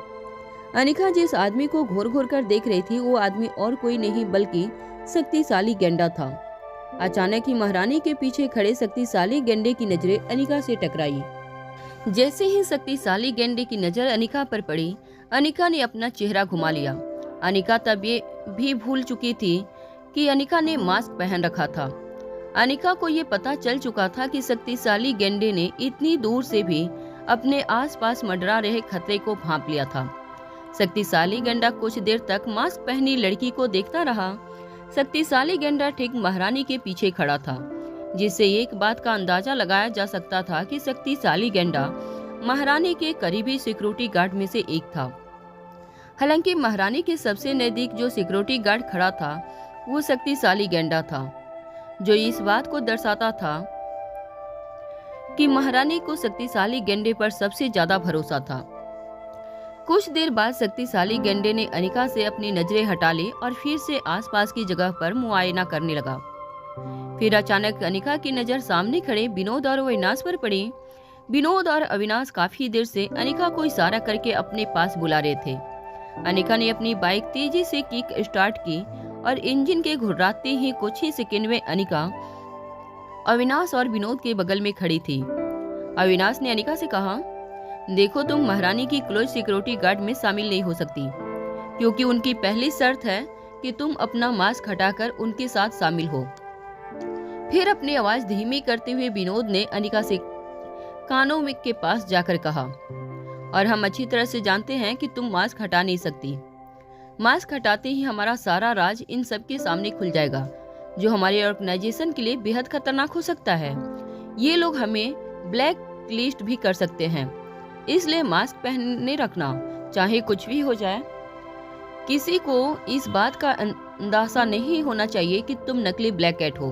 अनिका जिस आदमी को घूर घूर कर देख रही थी वो आदमी और कोई नहीं बल्कि शक्तिशाली गेंडा था। अचानक ही महारानी के पीछे खड़े शक्तिशाली गेंडे की नजरें अनिका से टकराई। जैसे ही शक्तिशाली गेंडे की नजर अनिका पर पड़ी, अनिका ने अपना चेहरा घुमा लिया। अनिका तब ये भी भूल चुकी थी कि अनिका ने मास्क पहन रखा था। अनिका को ये पता चल चुका था कि शक्तिशाली गेंडे ने इतनी दूर से भी अपने आसपास मंडरा रहे खतरे को भांप लिया था। शक्तिशाली गेंडा कुछ देर तक मास्क पहनी लड़की को देखता रहा। शक्तिशाली गेंडा ठीक महारानी के पीछे खड़ा था, जिससे एक बात का अंदाजा लगाया जा सकता था कि शक्तिशाली गेंडा महारानी के करीबी सिक्योरिटी गार्ड में से एक था। हालांकि महारानी के सबसे नजदीक जो सिक्योरिटी गार्ड खड़ा था वो शक्तिशाली गेंडा था, जो इस बात को दर्शाता था कि महारानी को शक्तिशाली गेंडे पर सबसे ज्यादा भरोसा था। कुछ देर बाद शक्तिशाली गेंडे ने अनिका से अपनी नजरें हटा ली और फिर से आसपास की जगह पर मुआयना करने लगा। फिर अचानक अनिका की नजर सामने खड़े विनोद और अविनाश पर पड़ी। विनोद और अविनाश काफी देर से अनिका को इशारा करके अपने पास बुला रहे थे। अनिका ने अपनी बाइक तेजी से किक स्टार्ट की और इंजन के घुर्राते ही कुछ ही सेकंड में अनिका अविनाश और विनोद के बगल में खड़ी थी। अविनाश ने अनिका से कहा, देखो तुम महारानी की क्लोज सिक्योरिटी गार्ड में शामिल नहीं हो सकती, क्योंकि उनकी पहली शर्त है कि तुम अपना मास्क हटाकर उनके साथ शामिल हो। फिर अपनी आवाज धीमी करते हुए विनोद ने अनिका से कानों में के पास जाकर कहा, और हम अच्छी तरह से जानते हैं कि तुम मास्क हटा नहीं सकती। मास्क हटाते ही हमारा सारा राज इन सब के सामने खुल जाएगा, जो हमारी ऑर्गेनाइजेशन के लिए बेहद खतरनाक हो सकता है। ये लोग हमें ब्लैक लिस्ट भी कर सकते हैं, इसलिए मास्क पहने रखना, चाहे कुछ भी हो जाए। किसी को इस बात का अंदाजा नहीं होना चाहिए कि तुम नकली ब्लैक कैट हो।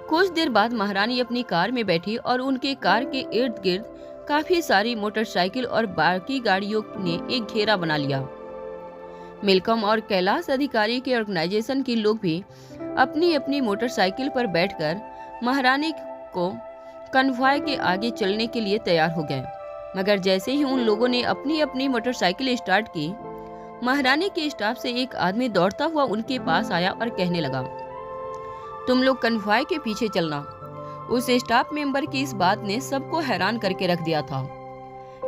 कुछ देर बाद महारानी अपनी कार में बैठी और उनके कार के इर्द गिर्द काफी सारी मोटरसाइकिल और बाकी गाड़ियों ने एक घेरा बना लिया। मिल्कम और कैलाश अधिकारी के ऑर्गेनाइजेशन के लोग भी अपनी अपनी मोटरसाइकिल पर बैठकर महारानी को कन्वॉय के आगे चलने के लिए तैयार हो गए। मगर जैसे ही उन लोगों ने अपनी अपनी मोटरसाइकिल स्टार्ट की, महारानी के स्टाफ से एक आदमी दौड़ता हुआ उनके पास आया और कहने लगा, तुम लोग कन्वॉय के पीछे चलना। उस स्टाफ मेंबर की इस बात ने सबको हैरान करके रख दिया था।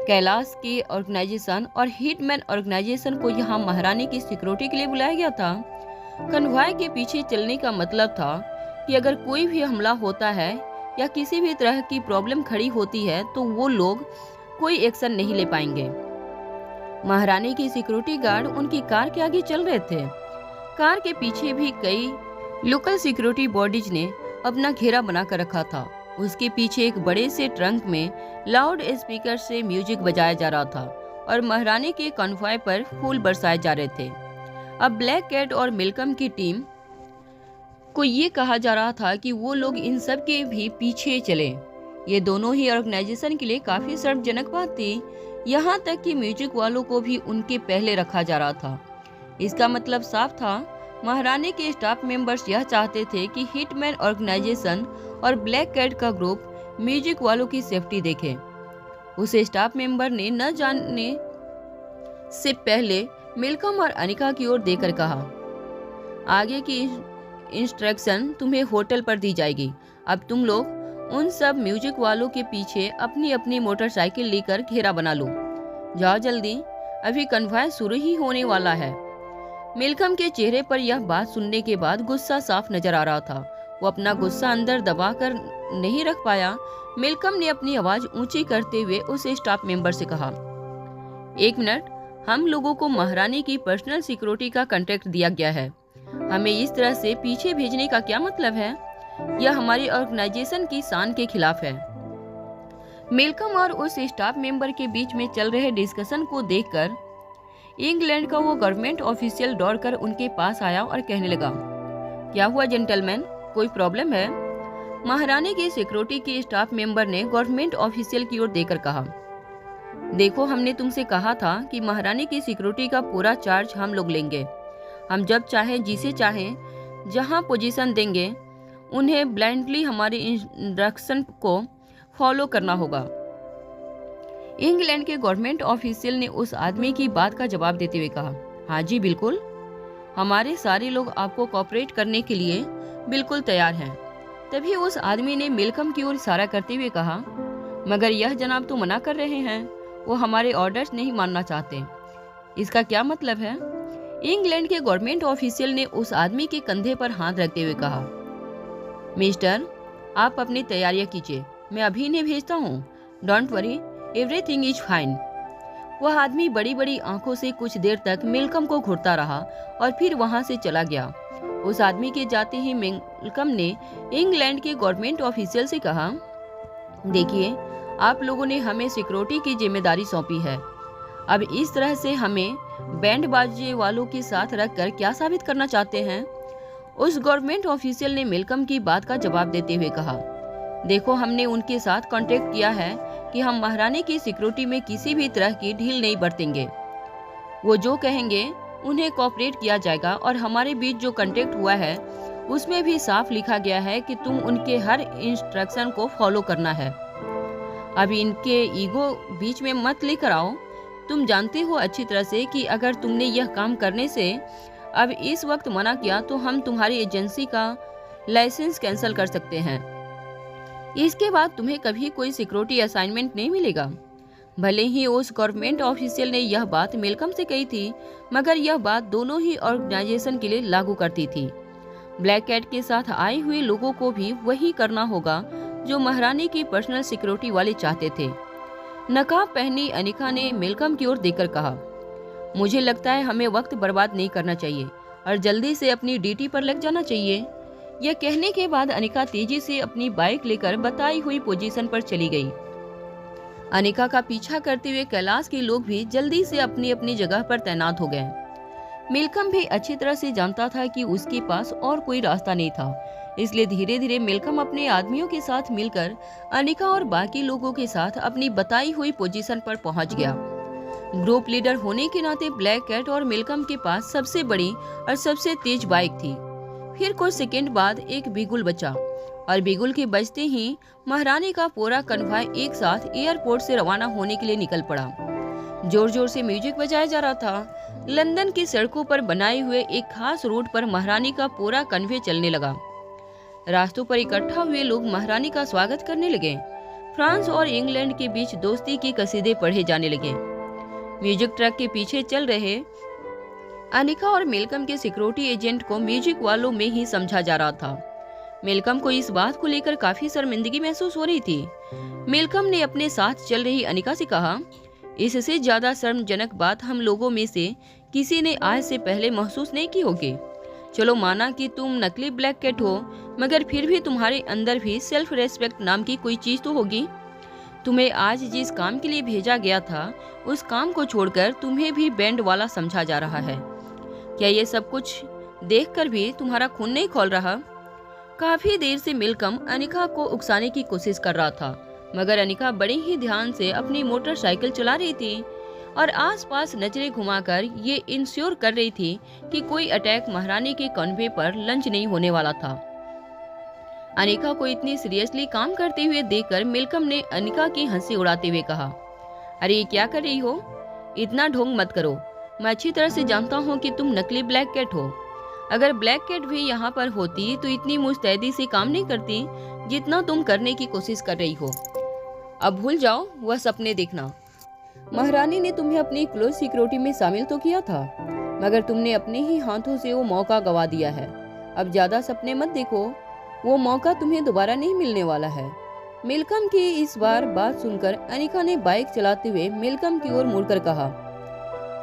कैलाश के ऑर्गेनाइजेशन और हिटमैन ऑर्गेनाइजेशन को यहाँ महारानी की सिक्योरिटी के लिए बुलाया गया था। कन्वॉय के पीछे चलने का मतलब था कि अगर कोई भी हमला होता है या किसी भी तरह की प्रॉब्लम खड़ी होती है तो वो लोग कोई एक्शन नहीं ले पाएंगे। महारानी की सिक्योरिटी गार्ड उनकी कार के आगे चल रहे थे। कार के पीछे भी कई लोकल सिक्योरिटी बॉडीज ने अपना घेरा बनाकर रखा था। उसके पीछे एक बड़े से ट्रंक में लाउड स्पीकर से म्यूजिक बजाया जा रहा था और महारानी के कॉन्वॉय पर फूल बरसाए जा रहे थे। अब ब्लैक कैट और मिल्कम की टीम को ये कहा जा रहा था कि वो लोग इन सब के भी पीछे चले। ये दोनों ही ऑर्गेनाइजेशन के लिए काफी शर्मजनक बात थी। यहाँ तक कि म्यूजिक वालों को भी उनके पहले रखा जा रहा था। इसका मतलब साफ था, महारानी के स्टाफ मेंबर्स यह चाहते थे कि हिटमैन ऑर्गेनाइजेशन और ब्लैक कैट का ग्रुप म्यूजिक वालों की सेफ्टी देखे। उस स्टाफ मेंबर ने न जानने से पहले मिल्कम और अनिका की ओर देखकर कहा, आगे की इंस्ट्रक्शन तुम्हें होटल पर दी जाएगी। अब तुम लोग उन सब म्यूजिक वालों के पीछे अपनी अपनी मोटरसाइकिल लेकर घेरा बना लो। जाओ जल्दी, अभी कन्वॉय शुरू ही होने वाला है। मिल्कम के चेहरे पर यह बात सुनने के बाद गुस्सा साफ नजर आ रहा था। वो अपना गुस्सा अंदर दबा कर नहीं रख पाया। मिल्कम ने अपनी आवाज ऊंची करते हुए उस स्टाफ मेंबर से कहा, एक मिनट, हम लोगों को महारानी की पर्सनल सिक्योरिटी का कॉन्ट्रैक्ट दिया गया है। हमें इस तरह से पीछे भेजने का क्या मतलब है? यह हमारी ऑर्गेनाइजेशन की शान के खिलाफ है। मिल्कम और उस स्टाफ मेंबर के बीच में चल रहे डिस्कशन को देखकर इंग्लैंड का वो गवर्नमेंट ऑफिशियल दौड़कर उनके पास आया और कहने लगा, क्या हुआ जेंटलमैन, कोई प्रॉब्लम है? महारानी की सिक्योरिटी के स्टाफ मेंबर ने गवर्नमेंट ऑफिशियल की ओर देखकर कहा, देखो, हमने तुमसे कहा था कि महारानी की सिक्योरिटी का पूरा चार्ज हम लोग लेंगे। हम जब चाहें, जिसे चाहें, जहां पोजीशन देंगे, उन्हें ब्लाइंडली हमारे इंस्ट्रक्शन को फॉलो करना होगा। इंग्लैंड के गवर्नमेंट ऑफिशियल ने उस आदमी की बात का जवाब देते हुए कहा, हाँ जी बिल्कुल, हमारे सारे लोग आपको कोऑपरेट करने के लिए बिल्कुल तैयार हैं। तभी उस आदमी ने मिल्कम की ओर इशारा करते हुए कहा, मगर यह जनाब तो मना कर रहे हैं, वो हमारे ऑर्डर्स नहीं मानना चाहते। इसका क्या मतलब है? इंग्लैंड के गवर्नमेंट ऑफिशियल ने उस आदमी के कंधे पर हाथ रखते हुए कहा, मिस्टर, आप अपनी तैयारियां कीजिए, मैं अभी इन्हें भेजता हूँ। Don't worry, everything is fine. वह आदमी बड़ी बड़ी आंखों से कुछ देर तक मेलकम को घूरता रहा और फिर वहां से चला गया। उस आदमी के जाते ही मेलकम ने इंग्लैंड के गवर्नमेंट ऑफिशियल से कहा, देखिए, आप लोगों ने हमें सिक्योरिटी की जिम्मेदारी सौंपी है। अब इस तरह से हमें बैंड बाजे वालों के साथ रखकर क्या साबित करना चाहते हैं? उस गवर्नमेंट ऑफिशियल ने मेलकम की बात का जवाब देते हुए कहा, देखो, हमने उनके साथ कांटेक्ट किया है कि हम महारानी की सिक्योरिटी में किसी भी तरह की ढील नहीं बरतेंगे। वो जो कहेंगे उन्हें कोऑपरेट किया जाएगा और हमारे बीच जो कांटेक्ट हुआ है उसमें भी साफ लिखा गया है कि तुम उनके हर इंस्ट्रक्शन को फॉलो करना है। अभी इनके ईगो बीच में मत लेकर आओ। तुम जानते हो अच्छी तरह से कि अगर तुमने यह काम करने से अब इस वक्त मना किया तो हम तुम्हारी एजेंसी का लाइसेंस कैंसिल कर सकते हैं। इसके बाद तुम्हें कभी कोई सिक्योरिटी असाइनमेंट नहीं मिलेगा। भले ही उस गवर्नमेंट ऑफिशियल ने यह बात मेलकम से कही थी, मगर यह बात दोनों ही ऑर्गेनाइजेशन के लिए लागू करती थी। ब्लैक कैट के साथ आए हुए लोगों को भी वही करना होगा जो महारानी की पर्सनल सिक्योरिटी वाले चाहते थे। नकाब पहनी अनिका ने मेलकम की ओर देखकर कहा, मुझे लगता है हमें वक्त बर्बाद नहीं करना चाहिए और जल्दी से अपनी ड्यूटी पर लग जाना चाहिए। यह कहने के बाद अनिका तेजी से अपनी बाइक लेकर बताई हुई पोजीशन पर चली गई। अनिका का पीछा करते हुए कैलाश के लोग भी जल्दी से अपनी अपनी जगह पर तैनात हो गए। मेलकम भी अच्छी तरह से जानता था कि उसके पास और कोई रास्ता नहीं था, इसलिए धीरे धीरे मेलकम अपने आदमियों के साथ मिलकर अनिका और बाकी लोगों के साथ अपनी बताई हुई पोजीशन पर पहुंच गया। ग्रुप लीडर होने के नाते ब्लैक कैट और मेलकम के पास सबसे बड़ी और सबसे तेज बाइक थी। फिर कुछ सेकंड बाद एक बीगुल बचा और बीगुल के बजते ही महारानी का पूरा कन्वॉय एक साथ एयरपोर्ट से रवाना होने के लिए निकल पड़ा। जोर जोर से म्यूजिक बजाया जा रहा था। लंदन की सड़कों पर बनाए हुए एक खास रूट पर महारानी का पूरा कन्वे चलने लगा। रास्तों पर इकट्ठा हुए लोग महारानी का स्वागत करने लगे। फ्रांस और इंग्लैंड के बीच दोस्ती की कसीदे पढ़े जाने लगे। म्यूजिक ट्रक के पीछे चल रहे अनिका और मेलकम के सिक्योरिटी एजेंट को म्यूजिक वालों में ही समझा जा रहा था। मेलकम को इस बात को लेकर काफी शर्मिंदगी महसूस हो रही थी। मेलकम ने अपने साथ चल रही अनिका से कहा, इससे ज्यादा शर्मजनक बात हम लोगों में से किसी ने आज से पहले महसूस नहीं की होगी। चलो माना कि तुम नकली ब्लैक कैट हो, मगर फिर भी तुम्हारे अंदर भी सेल्फ रेस्पेक्ट नाम की कोई चीज तो होगी। तुम्हें आज जिस काम के लिए भेजा गया था उस काम को छोड़कर तुम्हें भी बैंड वाला समझा जा रहा है। क्या ये सब कुछ देखकर भी तुम्हारा खून नहीं खौल रहा? काफी देर से मेलकम अनिका को उकसाने की कोशिश कर रहा था, मगर अनिका बड़े ही ध्यान से अपनी मोटरसाइकिल चला रही थी और आसपास नजरें घुमाकर ये इंश्योर कर रही थी कि कोई अटैक महारानी के कन्वे पर लंच नहीं होने वाला था। अनिका को इतनी सीरियसली काम करते हुए देखकर मेलकम ने अनिका की हंसी उड़ाते हुए कहा, अरे ये क्या कर रही हो? इतना ढोंग मत करो। मैं अच्छी तरह से जानता हूँ कि तुम नकली ब्लैक कैट हो। अगर ब्लैक कैट भी यहाँ पर होती तो इतनी मुस्तैदी से काम नहीं करती जितना तुम करने की कोशिश कर रही हो। अब भूल जाओ वह सपने देखना। महारानी ने तुम्हें अपनी क्लोज सिक्योरिटी में शामिल तो किया था, मगर तुमने अपने ही हाथों से वो मौका गवा दिया है। अब ज्यादा सपने मत देखो, वो मौका तुम्हें दोबारा नहीं मिलने वाला है। मेलकम की इस बार बात सुनकर अनिका ने बाइक चलाते हुए मेलकम की ओर मुड़कर कहा,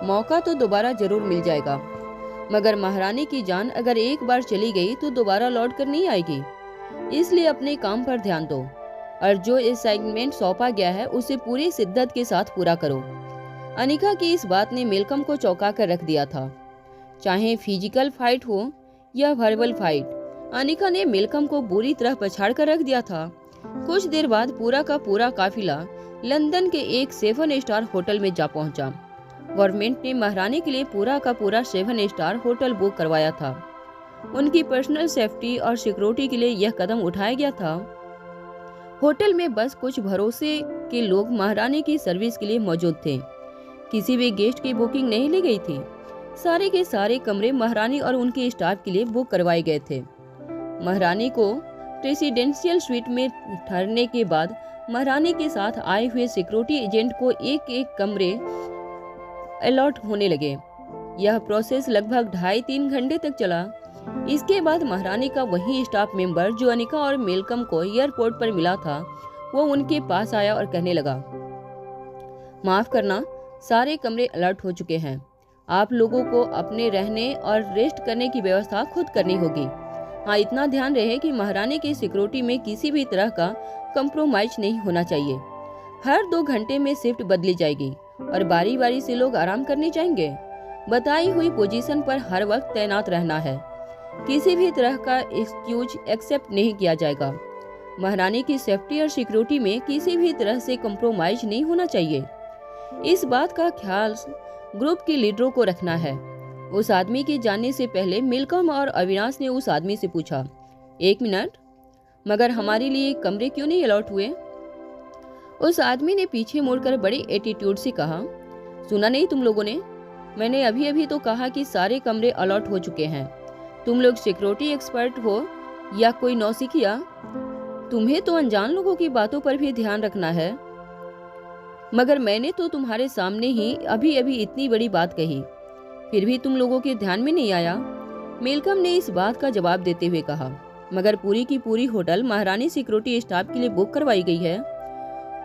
मौका तो दोबारा जरूर मिल जाएगा, मगर महारानी की जान अगर एक बार चली गई तो दोबारा लौट कर नहीं आएगी। इसलिए अपने काम पर ध्यान दो और जो असाइनमेंट सौंपा गया है उसे पूरी शिद्दत के साथ पूरा करो। अनिका की इस बात ने मेलकम को चौंका कर रख दिया था। चाहे फिजिकल फाइट हो या वर्बल फाइट, अनिका ने मेलकम को बुरी तरह पछाड़ कर रख दिया था। कुछ देर बाद पूरा का पूरा काफिला लंदन के एक 7 स्टार होटल में जा पहुंचा। गवर्नमेंट ने महारानी के लिए पूरा का पूरा 7 स्टार होटल बुक करवाया था। उनकी पर्सनल सेफ्टी और सिक्योरिटी के लिए यह कदम उठाया गया था। होटल में बस कुछ भरोसे के लोग महारानी की सर्विस के लिए मौजूद थे। किसी भी गेस्ट की बुकिंग नहीं ली गई थी। सारे के सारे कमरे महारानी और उनके स्टाफ के लिए बुक करवाए गए थे। महारानी को प्रेसिडेंशियल स्वीट में ठहरने के बाद महारानी के साथ आए हुए सिक्योरिटी एजेंट को एक एक कमरे अलॉट होने लगे। यह प्रोसेस लगभग 2.5-3 घंटे तक चला। इसके बाद महारानी का वही स्टाफ मेंबर जो अनिका और मेलकम को एयरपोर्ट पर मिला था, वो उनके पास आया और कहने लगा, माफ करना, सारे कमरे अलर्ट हो चुके हैं। आप लोगों को अपने रहने और रेस्ट करने की व्यवस्था खुद करनी होगी। हाँ, इतना ध्यान रहे कि महारानी की सिक्योरिटी में किसी भी तरह का कंप्रोमाइज नहीं होना चाहिए। हर 2 घंटे में शिफ्ट बदली जाएगी और बारी बारी से लोग आराम करने जाएंगे। बताई हुई पोजीशन पर हर वक्त तैनात रहना है। किसी भी तरह का एक्सक्यूज एक्सेप्ट नहीं किया जाएगा। महारानी की सेफ्टी और सिक्योरिटी में किसी भी तरह से कंप्रोमाइज नहीं होना चाहिए। इस बात का ख्याल ग्रुप के लीडरों को रखना है। उस आदमी के जाने से पहले मेलकम और अविनाश ने उस आदमी से पूछा, 1 मिनट, मगर हमारे लिए कमरे क्यों नहीं अलॉट हुए? उस आदमी ने पीछे मुड़कर बड़े एटीट्यूड से कहा, सुना नहीं तुम लोगों ने? मैंने अभी अभी तो कहा कि सारे कमरे अलॉट हो चुके हैं। तुम लोग सिक्योरिटी एक्सपर्ट हो या कोई नौसिखिया? तुम्हें तो अनजान लोगों की बातों पर भी ध्यान रखना है। मगर मैंने तो तुम्हारे सामने ही अभी अभी इतनी बड़ी बात कही, फिर भी तुम लोगों के ध्यान में नहीं आया। मेलकम ने इस बात का जवाब देते हुए कहा, मगर पूरी की पूरी होटल महारानी सिक्योरिटी स्टाफ के लिए बुक करवाई गई है।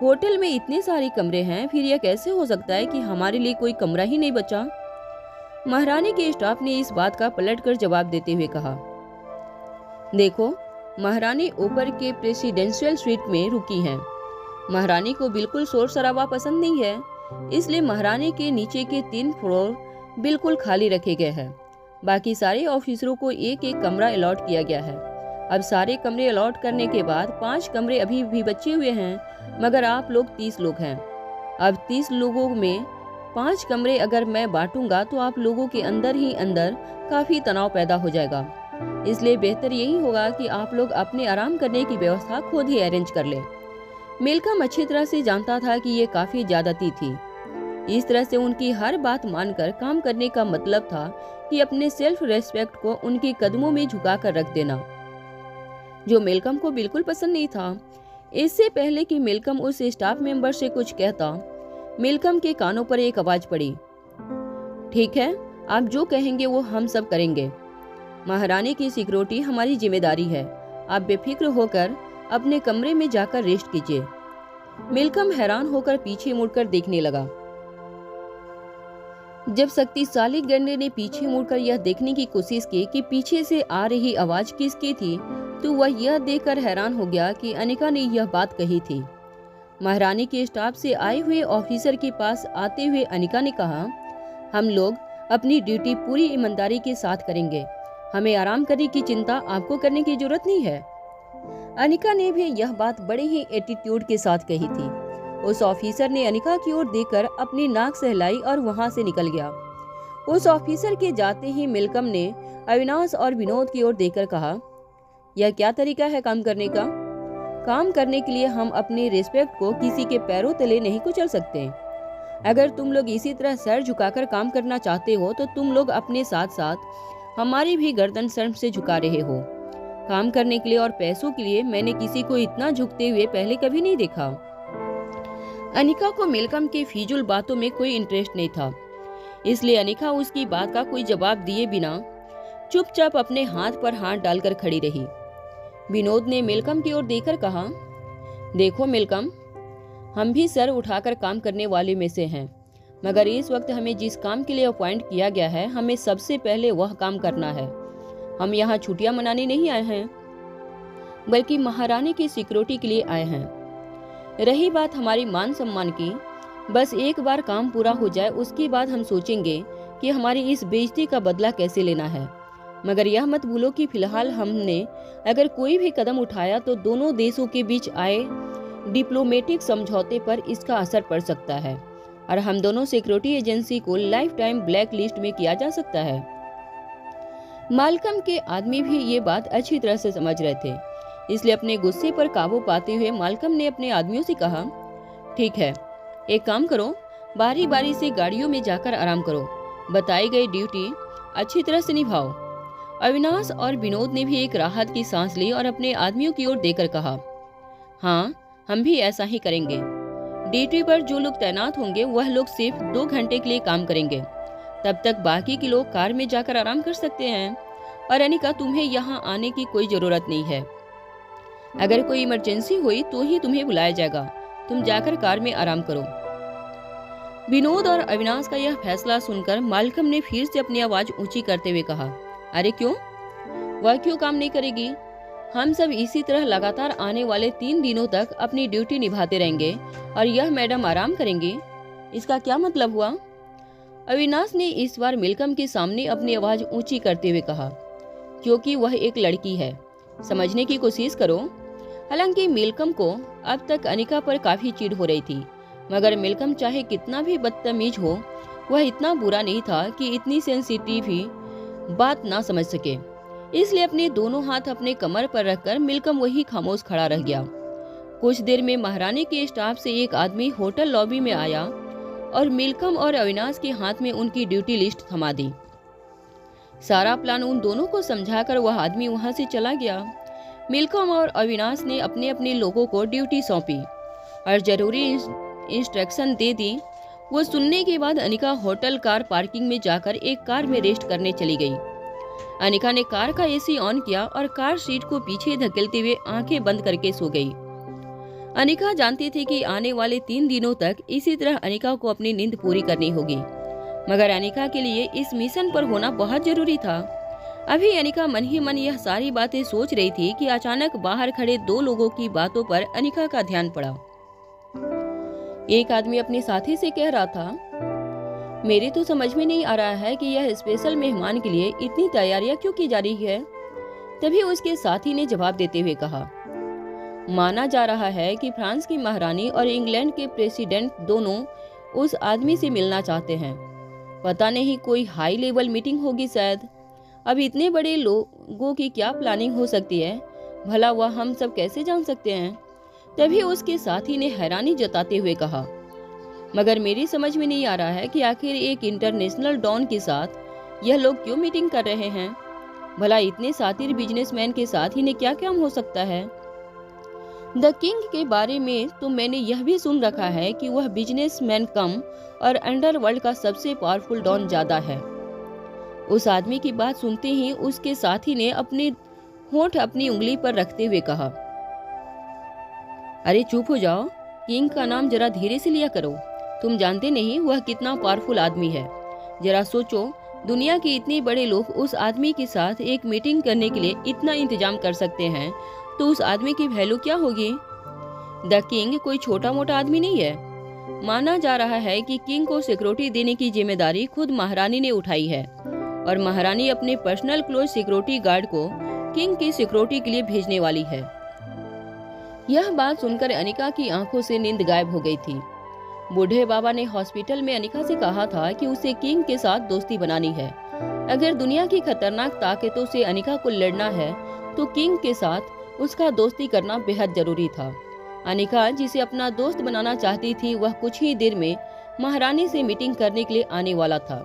होटल में इतने सारे कमरे हैं, फिर यह कैसे हो सकता है कि हमारे लिए कोई कमरा ही नहीं बचा? महारानी के स्टाफ ने इस बात का पलटकर जवाब देते हुए कहा, देखो, महारानी ऊपर के प्रेसिडेंशियल स्वीट में रुकी हैं। महारानी को बिल्कुल शोर शराबा पसंद नहीं है, इसलिए महारानी के नीचे के 3 फ्लोर बिल्कुल खाली रखे गए हैं। बाकी सारे ऑफिसरों को एक एक कमरा अलॉट किया गया है। अब सारे कमरे अलॉट करने के बाद 5 कमरे अभी भी बचे हुए हैं, मगर आप लोग 30 लोग हैं। अब 30 लोगों में 5 कमरे अगर मैं बांटूंगा तो आप लोगों के अंदर ही अंदर काफी तनाव पैदा हो जाएगा। इसलिए बेहतर यही होगा कि आप लोग अपने आराम करने की व्यवस्था खुद ही अरेंज कर लें। मेलकम अच्छी तरह से जानता था कि ये काफी ज्यादती थी। इस तरह से उनकी हर बात मानकर काम करने का मतलब था कि अपने सेल्फ रेस्पेक्ट को उनके कदमों में झुका कर रख देना, जो मेलकम को बिल्कुल पसंद नहीं था। इससे पहले कि मेलकम उस स्टाफ मेंबर से कुछ कहता, मेलकम के कानों पर एक आवाज पड़ी, ठीक है, आप जो कहेंगे वो हम सब करेंगे। महारानी की सिक्योरिटी हमारी जिम्मेदारी है। आप बेफिक्र होकर अपने कमरे में जाकर रेस्ट कीजिए। मेलकम हैरान होकर पीछे मुड़कर देखने लगा। जब शक्तिशाली गैंडे ने पीछे मुड़कर यह देखने की कोशिश की कि पीछे से आ रही आवाज किसकी थी, तो वह यह देखकर हैरान हो गया कि अनिका ने यह बात कही थी। महारानी के स्टाफ से आए हुए ऑफिसर के पास आते हुए अनिका ने कहा, हम लोग अपनी ड्यूटी पूरी ईमानदारी के साथ करेंगे। हमें आराम करने की चिंता आपको करने की जरूरत नहीं है। अनिका ने भी यह बात बड़े ही एटीट्यूड के साथ कही थी। उस ऑफिसर ने अनिका की ओर देखकर अपनी नाक सहलाई और वहां से निकल गया। उस ऑफिसर के जाते ही मेलकम ने अविनाश और विनोद की ओर देखकर कहा, यह क्या तरीका है काम करने का? काम करने के लिए हम अपने रिस्पेक्ट को किसी के पैरों तले नहीं कुचल सकते। अगर तुम लोग इसी तरह सर झुकाकर काम करना चाहते हो तो तुम लोग अपने साथ साथ हमारी भी गर्दन शर्म से झुका रहे हो। काम करने के लिए और पैसों के लिए मैंने किसी को इतना झुकते हुए पहले कभी नहीं देखा। अनिका को मेलकम के फिजूल बातों में कोई इंटरेस्ट नहीं था, इसलिए अनिका उसकी बात का कोई जवाब दिए बिना चुपचाप अपने हाथ पर हाथ डालकर खड़ी रही। विनोद ने मेलकम की ओर देखकर कहा, देखो मेलकम, हम भी सर उठाकर काम करने वाले में से हैं, मगर इस वक्त हमें जिस काम के लिए अपॉइंट किया गया है, हमें सबसे पहले वह काम करना है। हम यहाँ छुट्टियां मनाने नहीं आए हैं, बल्कि महारानी की सिक्योरिटी के लिए आए हैं। रही बात हमारी मान सम्मान की, बस एक बार काम पूरा हो जाए उसके बाद हम सोचेंगे कि हमारी इस बेइज्जती का बदला कैसे लेना है। मगर यह मत भूलो कि फिलहाल हमने अगर कोई भी कदम उठाया तो दोनों देशों के बीच आए डिप्लोमेटिक समझौते पर इसका असर पड़ सकता है और हम दोनों सिक्योरिटी एजेंसी को लाइफ टाइम ब्लैक लिस्ट में किया जा सकता है। मालकम के आदमी भी ये बात अच्छी तरह से समझ रहे थे, इसलिए अपने गुस्से पर काबू पाते हुए मालकम ने अपने आदमियों से कहा, ठीक है, एक काम करो, बारी बारी से गाड़ियों में जाकर आराम करो, बताई गई ड्यूटी अच्छी तरह से निभाओ। अविनाश और विनोद ने भी एक राहत की सांस ली और अपने आदमियों की ओर देखकर कहा, हाँ, हम भी ऐसा ही करेंगे। ड्यूटी पर जो लोग तैनात होंगे वह लोग सिर्फ 2 घंटे के लिए काम करेंगे, तब तक बाकी के लोग कार में जाकर आराम कर सकते हैं। और अनिका, तुम्हें यहाँ आने की कोई जरूरत नहीं है। अगर कोई इमरजेंसी हुई तो ही तुम्हें बुलाया जाएगा। तुम जाकर कार में आराम करो। विनोद और अविनाश का यह फैसला सुनकर मालकम ने फिर से अपनी आवाज ऊंची करते हुए कहा, अरे क्यों? वह क्यों काम नहीं करेगी? हम सब इसी तरह लगातार आने वाले 3 दिनों तक अपनी ड्यूटी निभाते रहेंगे और यह मैडम आराम करेंगी। इसका क्या मतलब हुआ? अविनाश ने इस बार मिल्कम के सामने अपनी आवाज ऊंची करते हुए कहा, क्योंकि वह एक लड़की है। समझने की कोशिश करो। हालांकि मिल्कम को अब तक अनिका पर काफी चिढ़ हो रही थी, मगर मिल्कम चाहे कितना भी बदतमीज हो, वह इतना बुरा नहीं था कि इतनी सेंसिटिव ही बात ना समझ सके। इसलिए अपने दोनों हाथ अपने कमर पर रखकर मिल्कम वही खामोश खड़ा रह गया। कुछ देर में महारानी के स्टाफ से एक आदमी होटल लॉबी में आया और मिल्कम और अविनाश के हाथ में उनकी ड्यूटी लिस्ट थमा दी। सारा प्लान उन दोनों को समझाकर वह आदमी वहां से चला गया। मिल्कम और अविनाश ने अपने अपने लोगों को ड्यूटी सौंपी और जरूरी इंस्ट्रक्शन दे दी। वो सुनने के बाद अनिका होटल कार पार्किंग में जाकर एक कार में रेस्ट करने चली गई। अनिका ने कार का एसी ऑन किया और कार सीट को पीछे धकेलते हुए आंखें बंद करके सो गई। अनिका जानती थी कि आने वाले 3 दिनों तक इसी तरह अनिका को अपनी नींद पूरी करनी होगी, मगर अनिका के लिए इस मिशन पर होना बहुत जरूरी था। अभी अनिका मन ही मन यह सारी बातें सोच रही थी कि अचानक बाहर खड़े 2 लोगों की बातों पर अनिका का ध्यान पड़ा। एक आदमी अपने साथी से कह रहा था, मेरे तो समझ में नहीं आ रहा है कि यह स्पेशल मेहमान के लिए इतनी तैयारियां क्यों की जा रही है। तभी उसके साथी ने जवाब देते हुए कहा, माना जा रहा है कि फ्रांस की महारानी और इंग्लैंड के प्रेसिडेंट दोनों उस आदमी से मिलना चाहते हैं। पता नहीं कोई हाई लेवल मीटिंग होगी शायद। अब इतने बड़े लोगों की क्या प्लानिंग हो सकती है, भला वह हम सब कैसे जान सकते हैं। तभी उसके साथी ने हैरानी जताते हुए कहा, मगर मेरी समझ में नहीं आ रहा है कि आखिर एक इंटरनेशनल डॉन के साथ यह लोग क्यों मीटिंग कर रहे हैं। भला इतने सातिर बिजनेसमैन के साथ इन्हें क्या काम हो सकता है। द किंग के बारे में तो मैंने यह भी सुन रखा है कि वह बिजनेसमैन कम और अंडरवर्ल्ड का सबसे पावरफुल डॉन ज्यादा है। उस आदमी की बात सुनते ही उसके साथी ने अपने होंठ अपनी उंगली पर रखते हुए कहा, अरे चुप हो जाओ, किंग का नाम जरा धीरे से लिया करो। तुम जानते नहीं वह कितना पावरफुल आदमी है। जरा सोचो, दुनिया के इतने बड़े लोग उस आदमी के साथ एक मीटिंग करने के लिए इतना इंतजाम कर सकते हैं, तो उस आदमी की वैल्यू क्या होगी। द किंग कोई छोटा मोटा आदमी नहीं है। माना जा रहा है कि किंग को सिक्योरिटी देने की जिम्मेदारी खुद महारानी ने उठाई है और महारानी अपने पर्सनल क्लोज सिक्योरिटी गार्ड को किंग की सिक्योरिटी के लिए भेजने वाली है। यह बात सुनकर अनिका की आंखों से नींद गायब हो गई थी। बूढ़े बाबा ने हॉस्पिटल में अनिका से कहा था कि उसे किंग के साथ दोस्ती बनानी है। अगर दुनिया की खतरनाक ताकतों से अनिका को लड़ना है तो किंग के साथ उसका दोस्ती करना बेहद जरूरी था। अनिका जिसे अपना दोस्त बनाना चाहती थी, वह कुछ ही देर में महारानी से मीटिंग करने के लिए आने वाला था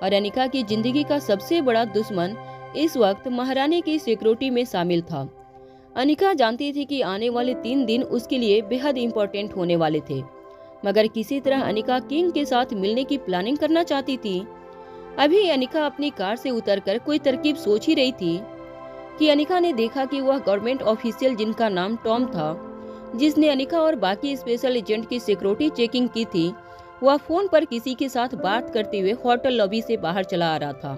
और अनिका की जिंदगी का सबसे बड़ा दुश्मन इस वक्त महारानी की सिक्योरिटी में शामिल था। अनिका जानती थी कि आने वाले 3 दिन उसके लिए बेहद इम्पोर्टेंट होने वाले थे, मगर किसी तरह अनिका किंग के साथ मिलने की प्लानिंग करना चाहती थी। अभी अनिका अपनी कार से उतरकर कोई तरकीब सोच ही रही थी कि अनिका ने देखा कि वह गवर्नमेंट ऑफिशियल जिनका नाम टॉम था, जिसने अनिका और बाकी स्पेशल एजेंट की सिक्योरिटी चेकिंग की थी, वह फोन पर किसी के साथ बात करते हुए होटल लॉबी से बाहर चला आ रहा था।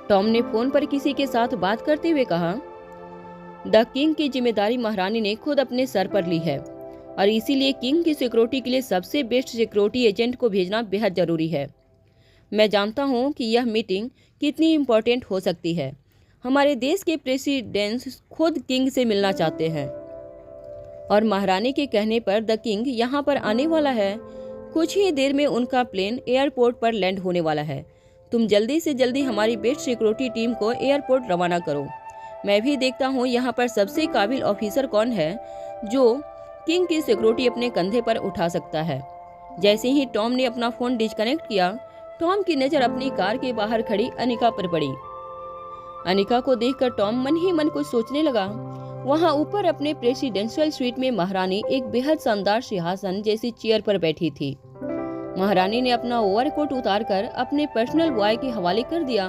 टॉम ने फोन पर किसी के साथ बात करते हुए कहा, द किंग की जिम्मेदारी महारानी ने खुद अपने सर पर ली है और इसीलिए किंग की सिक्योरिटी के लिए सबसे बेस्ट सिक्योरिटी एजेंट को भेजना बेहद जरूरी है। मैं जानता हूं कि यह मीटिंग कितनी इम्पोर्टेंट हो सकती है। हमारे देश के प्रेसिडेंट खुद किंग से मिलना चाहते हैं और महारानी के कहने पर द किंग यहाँ पर आने वाला है। कुछ ही देर में उनका प्लेन एयरपोर्ट पर लैंड होने वाला है। तुम जल्दी से जल्दी हमारी बेस्ट सिक्योरिटी टीम को एयरपोर्ट रवाना करो। मैं भी देखता हूँ यहाँ पर सबसे काबिल ऑफिसर कौन है जो किंग की सिक्योरिटी अपने कंधे पर उठा सकता है। जैसे ही टॉम ने अपना फोन डिस्कनेक्ट किया, टॉम की नजर अपनी कार के बाहर खड़ी अनिका पर पड़ी। अनिका को देखकर टॉम मन ही मन कुछ सोचने लगा। वहाँ ऊपर अपने प्रेसिडेंशियल स्वीट में महारानी एक बेहद शानदार सिंहासन जैसी चेयर पर बैठी थी। महारानी ने अपना ओवरकोट उतारकर अपने पर्सनल बॉय के हवाले कर दिया।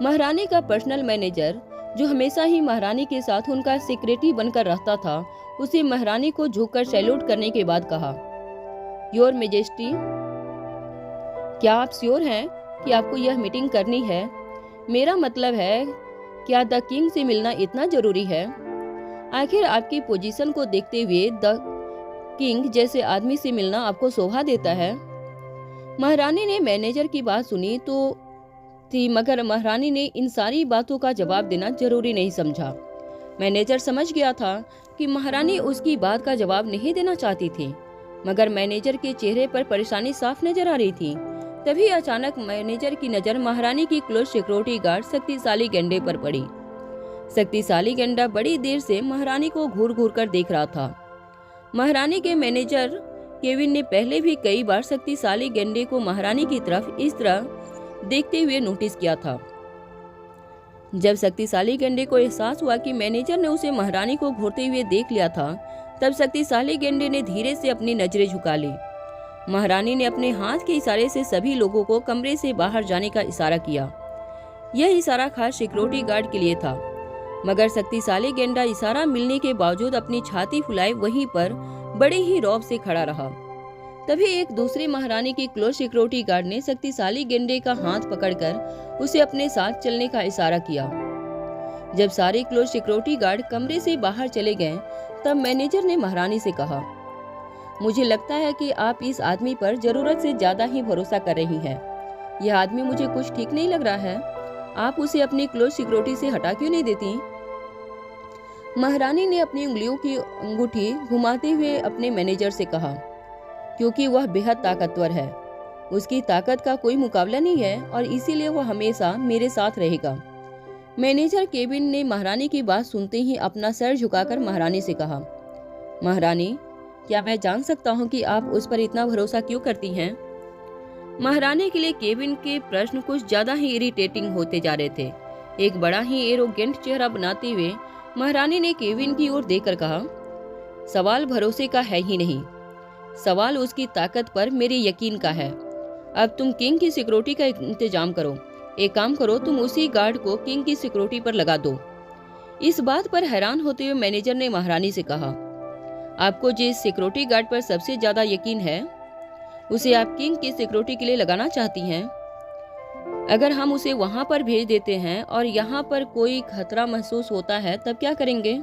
महारानी का पर्सनल मैनेजर, जो हमेशा ही महारानी के साथ उनका सेक्रेटरी बनकर रहता था, उसे महारानी को झुककर सैल्यूट करने के बाद कहा, योर मेजेस्टी, क्या आप श्योर हैं कि आपको यह मीटिंग करनी है? मेरा मतलब है, क्या द किंग से मिलना इतना जरूरी है? आखिर आपकी पोजीशन को देखते हुए द किंग जैसे आदमी से मिलना आपको शोभा देता है? महारानी ने मैनेजर की बात सुनी तो थी, मगर महारानी ने इन सारी बातों का जवाब देना जरूरी नहीं समझा। मैनेजर समझ गया था कि महारानी उसकी बात का जवाब नहीं देना चाहती थी, मगर मैनेजर के चेहरे पर परेशानी साफ नजर आ रही थी। तभी अचानक मैनेजर की नजर महारानी की क्लोज सिक्योरिटी गार्ड शक्तिशाली गेंडे पर पड़ी। शक्तिशाली गेंडा बड़ी देर से महारानी को घूर घूर कर देख रहा था। महारानी के मैनेजर केविन ने पहले भी कई बार शक्तिशाली गेंडे को महारानी की तरफ इस तरह देखते हुए नोटिस किया था। जब शक्तिशाली गेंडे को एहसास हुआ कि मैनेजर ने उसे महारानी को घूरते हुए देख लिया था, तब शक्तिशाली गेंडे ने धीरे से अपनी नजरें झुका ली। महारानी ने अपने हाथ के इशारे से सभी लोगों को कमरे से बाहर जाने का इशारा किया। यह इशारा खास सिक्योरिटी गार्ड के लिए था, मगर शक्तिशाली गेंडा इशारा मिलने के बावजूद अपनी छाती फुलाए वहीं पर बड़े ही रौब से खड़ा रहा। तभी एक दूसरी महारानी की क्लोज सिक्योरिटी गार्ड ने शक्तिशाली गेंडे का हाथ पकड़कर उसे अपने साथ चलने का इशारा किया। जब सारे क्लोज सिक्योरिटी गार्ड कमरे से बाहर चले गए, तब मैनेजर ने महारानी से कहा, मुझे लगता है कि आप इस आदमी पर जरूरत से ज्यादा ही भरोसा कर रही हैं। यह आदमी मुझे कुछ ठीक नहीं लग रहा है। आप उसे अपनी क्लोज सिक्योरिटी से हटा क्यों नहीं देती? महारानी ने अपनी उंगलियों की अंगूठी घुमाते हुए अपने मैनेजर से कहा, क्योंकि वह बेहद ताकतवर है। उसकी ताकत का कोई मुकाबला नहीं है और इसीलिए वह हमेशा मेरे साथ रहेगा। मैनेजर केविन ने महारानी की बात सुनते ही अपना सर झुकाकर महारानी से कहा, महारानी, क्या मैं जान सकता हूँ कि आप उस पर इतना भरोसा क्यों करती हैं? महारानी के लिए केविन के प्रश्न कुछ ज्यादा ही इरिटेटिंग होते जा रहे थे। एक बड़ा ही एरोगेंट चेहरा बनाते हुए महारानी ने केविन की ओर देखकर कहा, सवाल भरोसे का है ही नहीं, सवाल उसकी ताकत पर मेरे यकीन का है। अब तुम किंग की सिक्योरिटी का इंतजाम करो। एक काम करो, तुम उसी गार्ड को किंग की सिक्योरिटी पर लगा दो। इस बात पर हैरान होते हुए मैनेजर ने महारानी से कहा, आपको जिस सिक्योरिटी गार्ड पर सबसे ज्यादा यकीन है, उसे आप किंग की सिक्योरिटी के लिए लगाना चाहती हैं? अगर हम उसे वहां पर भेज देते हैं और यहाँ पर कोई खतरा महसूस होता है, तब क्या करेंगे?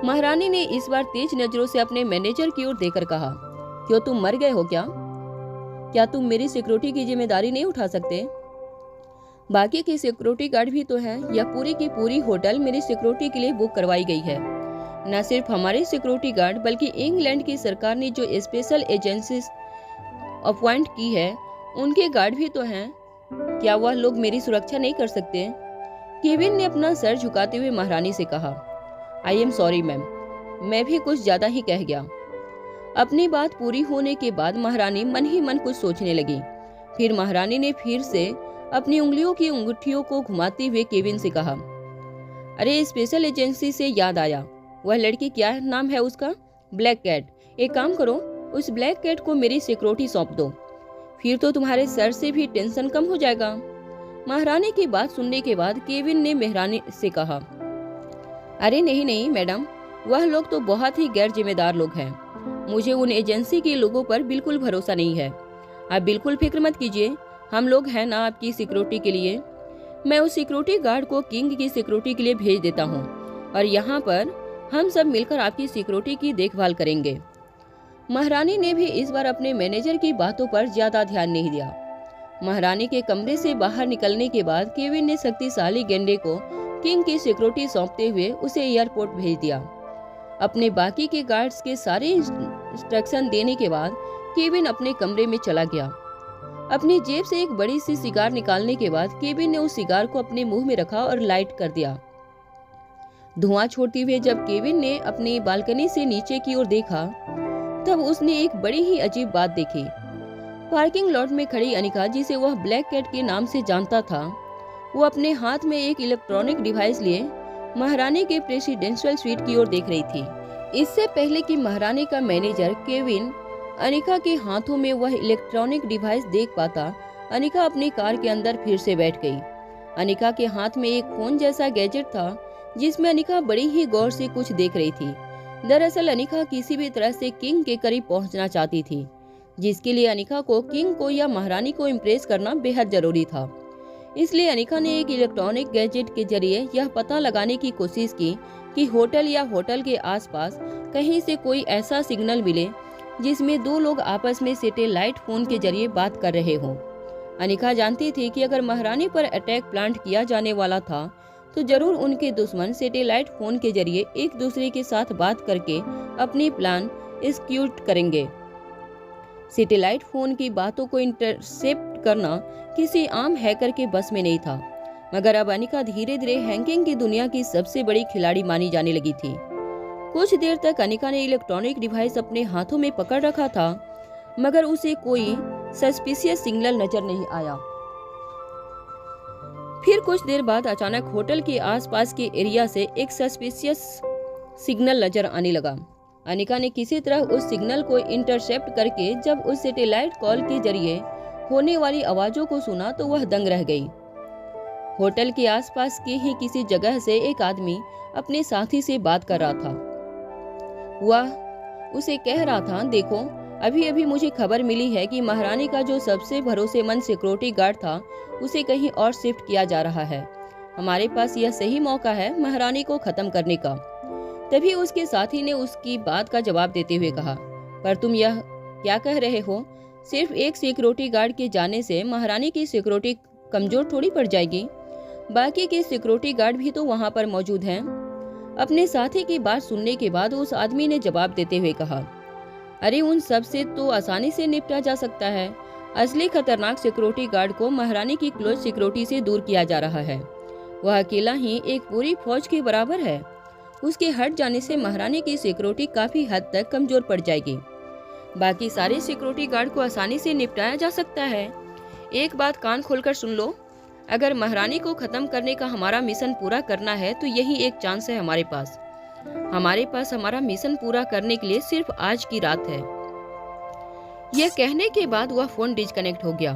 महारानी ने इस बार तेज नजरों से अपने मैनेजर की ओर देखकर कहा, क्यों तुम मर गए हो क्या? क्या तुम मेरी सिक्योरिटी की जिम्मेदारी नहीं उठा सकते? बाकी की सिक्योरिटी गार्ड भी तो हैं। यह पूरी की पूरी होटल मेरी सिक्योरिटी के लिए बुक करवाई गई है। न सिर्फ हमारे सिक्योरिटी गार्ड, बल्कि इंग्लैंड की सरकार ने जो स्पेशल एजेंसी अपॉइंट की है, उनके गार्ड भी तो हैं। क्या वह लोग मेरी सुरक्षा नहीं कर सकते? केविन ने अपना सर झुकाते हुए महारानी से कहा, आई एम सॉरी मैम, मैं भी कुछ ज्यादा ही कह गया। अपनी बात पूरी होने के बाद महारानी मन ही मन कुछ सोचने लगी। फिर महारानी ने फिर से अपनी उंगलियों की अंगूठियों को घुमाते हुए केविन से कहा, अरे स्पेशल एजेंसी से याद आया, वह लड़की क्या नाम है उसका? Black cat. एक काम करो, उस ब्लैक कैट को मेरी सिक्योरिटी सौंप दो, फिर तो तुम्हारे सर से भी टेंशन कम हो जाएगा। महारानी की बात सुनने के बाद केविन ने महारानी से कहा, अरे नहीं नहीं मैडम, वह लोग तो बहुत ही गैर जिम्मेदार लोग हैं। मुझे उन एजेंसी के लोगों पर बिल्कुल भरोसा नहीं है। आप बिल्कुल फिक्र मत कीजिए, हम लोग हैं ना आपकी सिक्योरिटी के लिए। मैं उस सिक्योरिटी गार्ड को किंग की सिक्योरिटी के लिए भेज देता हूँ और यहाँ पर हम सब मिलकर आपकी सिक्योरिटी की देखभाल करेंगे। महारानी ने भी इस बार अपने मैनेजर की बातों पर ज्यादा ध्यान नहीं दिया। महारानी के कमरे से बाहर निकलने के बाद केविन ने शक्तिशाली गेंडे को किंग की सिक्योरिटी सौंपते हुए उसे एयरपोर्ट भेज दिया। अपने बाकी के गार्ड्स के सारे इंस्ट्रक्शन देने के बाद केविन अपने कमरे में चला गया। अपनी जेब से एक बड़ी सी सिगार निकालने के बाद केविन ने उस सिगार को अपने मुंह में रखा और लाइट कर दिया। धुआं छोड़ते हुए जब केविन ने अपनी बालकनी से नीचे की ओर देखा, तब उसने एक बड़ी ही अजीब बात देखी। पार्किंग लॉट में खड़ी अनिका, जिसे वह ब्लैक कैट के नाम से जानता था, वो अपने हाथ में एक इलेक्ट्रॉनिक डिवाइस लिए महारानी के प्रेसिडेंशियल स्वीट की ओर देख रही थी। इससे पहले कि महारानी का मैनेजर केविन अनिका के हाथों में वह इलेक्ट्रॉनिक डिवाइस देख पाता, अनिका अपनी कार के अंदर फिर से बैठ गई। अनिका के हाथ में एक फोन जैसा गैजेट था जिसमें अनिका बड़ी ही गौर से कुछ देख रही थी। दरअसल अनिका किसी भी तरह से किंग के करीब पहुंचना चाहती थी, जिसके लिए अनिका को किंग को या महारानी को इम्प्रेस करना बेहद जरूरी था। इसलिए अनिका ने एक इलेक्ट्रॉनिक गैजेट के जरिए यह पता लगाने की कोशिश की कि होटल या होटल के आसपास कहीं से कोई ऐसा सिग्नल मिले जिसमें दो लोग आपस में सैटेलाइट फोन के जरिए बात कर रहे हों। अनिका जानती थी कि अगर महारानी पर अटैक प्लान किया जाने वाला था तो जरूर उनके दुश्मन सैटेलाइट फोन के जरिए एक दूसरे के साथ बात करके अपनी प्लान एग्जीक्यूट करेंगे। सैटेलाइट फोन की बातों को इंटरसेप्ट करना किसी आम हैकर के बस में नहीं था, मगर अब अनिका धीरे धीरे हैकिंग की दुनिया की सबसे बड़ी खिलाड़ी मानी जाने लगी थी। कुछ देर तक अनिका ने इलेक्ट्रॉनिक डिवाइस अपने हाथों में पकड़ रखा था, मगर उसे कोई सस्पिशियस सिग्नल नजर नहीं आया। फिर कुछ देर बाद अचानक होटल के आसपास के एरिया से एक सस्पिशियस सिग्नल नजर आने लगा। अनिका ने किसी तरह उस सिग्नल को इंटरसेप्ट करके जब उस सैटेलाइट कॉल के जरिए होने वाली आवाजों को सुना तो वह दंग रह गई। होटल के आसपास के ही किसी जगह से एक आदमी अपने साथी से बात कर रहा था। वह उसे कह रहा था, देखो अभी अभी मुझे खबर मिली है कि महारानी का जो सबसे भरोसेमंद सिक्योरिटी गार्ड था उसे कहीं और शिफ्ट किया जा रहा है। हमारे पास यह सही मौका है महारानी को खत्म करने का। तभी उसके साथी ने उसकी बात का जवाब देते हुए कहा, पर तुम यह क्या कह रहे हो? सिर्फ एक सिक्योरिटी गार्ड के जाने से महारानी की सिक्योरिटी कमजोर थोड़ी पड़ जाएगी। बाकी के सिक्योरिटी गार्ड भी तो वहां पर मौजूद हैं। अपने साथी की बात सुनने के बाद उस आदमी ने जवाब देते हुए कहा, अरे उन सब से तो आसानी से निपटा जा सकता है। असली खतरनाक सिक्योरिटी गार्ड को महारानी की क्लोज सिक्योरिटी से दूर किया जा रहा है। वह अकेला ही एक पूरी फौज के बराबर है। उसके हट जाने से महारानी की सिक्योरिटी काफी हद तक कमजोर पड़ जाएगी। बाकी सारे सिक्योरिटी गार्ड को आसानी से निपटाया जा सकता है। एक बात कान खोलकर सुन लो, अगर महारानी को खत्म करने का हमारा मिशन पूरा करना है तो यही एक चांस है हमारे पास। हमारा मिशन पूरा करने के लिए सिर्फ आज की रात है। यह कहने के बाद वह फोन डिस्कनेक्ट हो गया।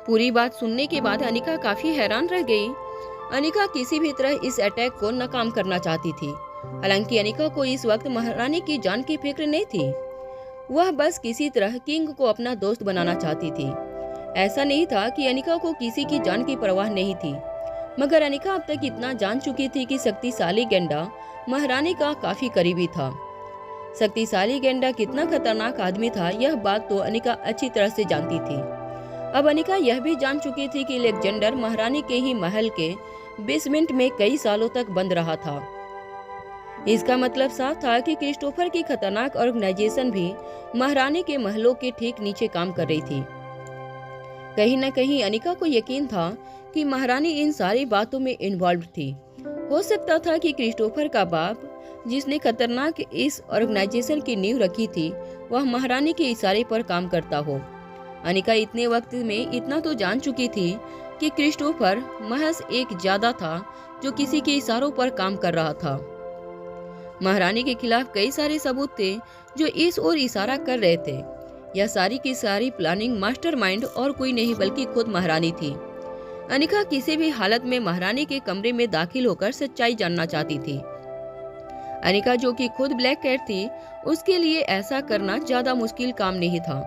पूरी बात सुनने के बाद अनिका काफी हैरान रह गई। अनिका किसी भी तरह इस अटैक को नाकाम करना चाहती थी। हालांकि अनिका को इस वक्त महारानी की जान की फिक्र नहीं थी। वह बस किसी तरह किंग को अपना दोस्त बनाना चाहती थी। ऐसा नहीं था कि अनिका को किसी की जान की परवाह नहीं थी, मगर अनिका अब तक इतना जान चुकी थी कि शक्तिशाली गेंडा महारानी का काफी करीबी था। शक्तिशाली गेंडा कितना खतरनाक आदमी था यह बात तो अनिका अच्छी तरह से जानती थी। अब अनिका यह भी जान चुकी थी कि अलेक्जेंडर महारानी के ही महल के बेसमेंट में कई सालों तक बंद रहा था। इसका मतलब साफ था कि क्रिस्टोफर की खतरनाक ऑर्गेनाइजेशन भी महारानी के महलों के ठीक नीचे काम कर रही थी। कहीं न कहीं अनिका को यकीन था कि महारानी इन सारी बातों में इन्वॉल्व थी। हो सकता था कि क्रिस्टोफर का बाप, जिसने खतरनाक इस ऑर्गेनाइजेशन की नींव रखी थी, वह महारानी के इशारे पर काम करता हो। अनिका इतने वक्त में इतना तो जान चुकी थी कि क्रिस्टोफर महज एक ज्यादा था जो किसी के इशारों पर काम कर रहा था। महारानी के खिलाफ कई सारे सबूत थे जो इस ओर इशारा कर रहे थे। यह सारी की सारी प्लानिंग मास्टरमाइंड और कोई नहीं बल्कि खुद महारानी थी। अनिका किसी भी हालत में महारानी के कमरे में दाखिल होकर सच्चाई जानना चाहती थी। अनिका जो कि खुद ब्लैक कैट थी, उसके लिए ऐसा करना ज्यादा मुश्किल काम नहीं था।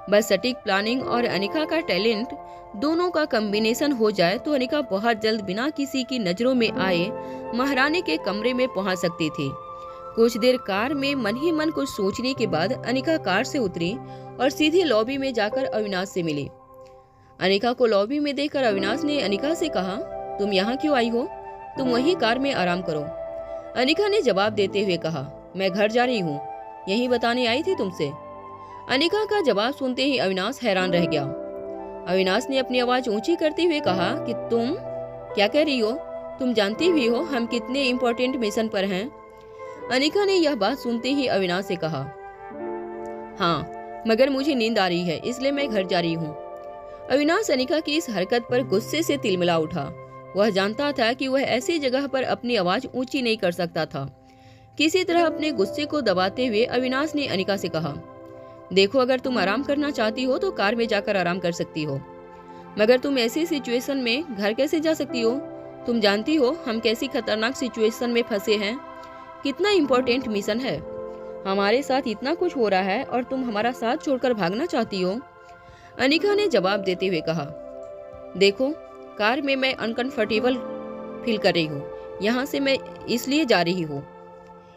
बस सटीक प्लानिंग और अनिका का टैलेंट दोनों का कॉम्बिनेशन हो जाए तो अनिका बहुत जल्द बिना किसी की नजरों में आए महारानी के कमरे में पहुंच सकती थी। कुछ देर कार में मन ही मन कुछ सोचने के बाद अनिका कार से उतरी और सीधे लॉबी में जाकर अविनाश से मिली। अनिका को लॉबी में देखकर अविनाश ने अनिका से कहा, तुम यहाँ क्यों आई हो? तुम वही कार में आराम करो। अनिका ने जवाब देते हुए कहा, मैं घर जा रही हूँ, यही बताने आई थी तुमसे। अनिका का जवाब सुनते ही अविनाश हैरान रह गया। अविनाश ने अपनी आवाज ऊंची करते हुए कहा कि तुम क्या कह रही हो? तुम जानती भी हो हम कितने इम्पोर्टेंट मिशन पर हैं। अनिका ने यह बात सुनते ही अविनाश से कहा, हाँ मगर मुझे नींद आ रही है इसलिए मैं घर जा रही हूँ। अविनाश अनिका की इस हरकत पर गुस्से से तिलमिला उठा। वह जानता था कि वह ऐसी जगह पर अपनी आवाज ऊंची नहीं कर सकता था। किसी तरह अपने गुस्से को दबाते हुए अविनाश ने अनिका से कहा, देखो अगर तुम आराम करना चाहती हो तो कार में जाकर आराम कर सकती हो। मगर तुम ऐसी सिचुएशन में घर कैसे जा सकती हो? तुम जानती हो हम कैसी खतरनाक सिचुएशन में फंसे हैं। कितना इम्पोर्टेंट मिशन है, हमारे साथ इतना कुछ हो रहा है और तुम हमारा साथ छोड़कर भागना चाहती हो। अनिका ने जवाब देते हुए कहा, देखो कार में मैं अनकंफर्टेबल फील कर रही हूँ, यहाँ से मैं इसलिए जा रही हूँ।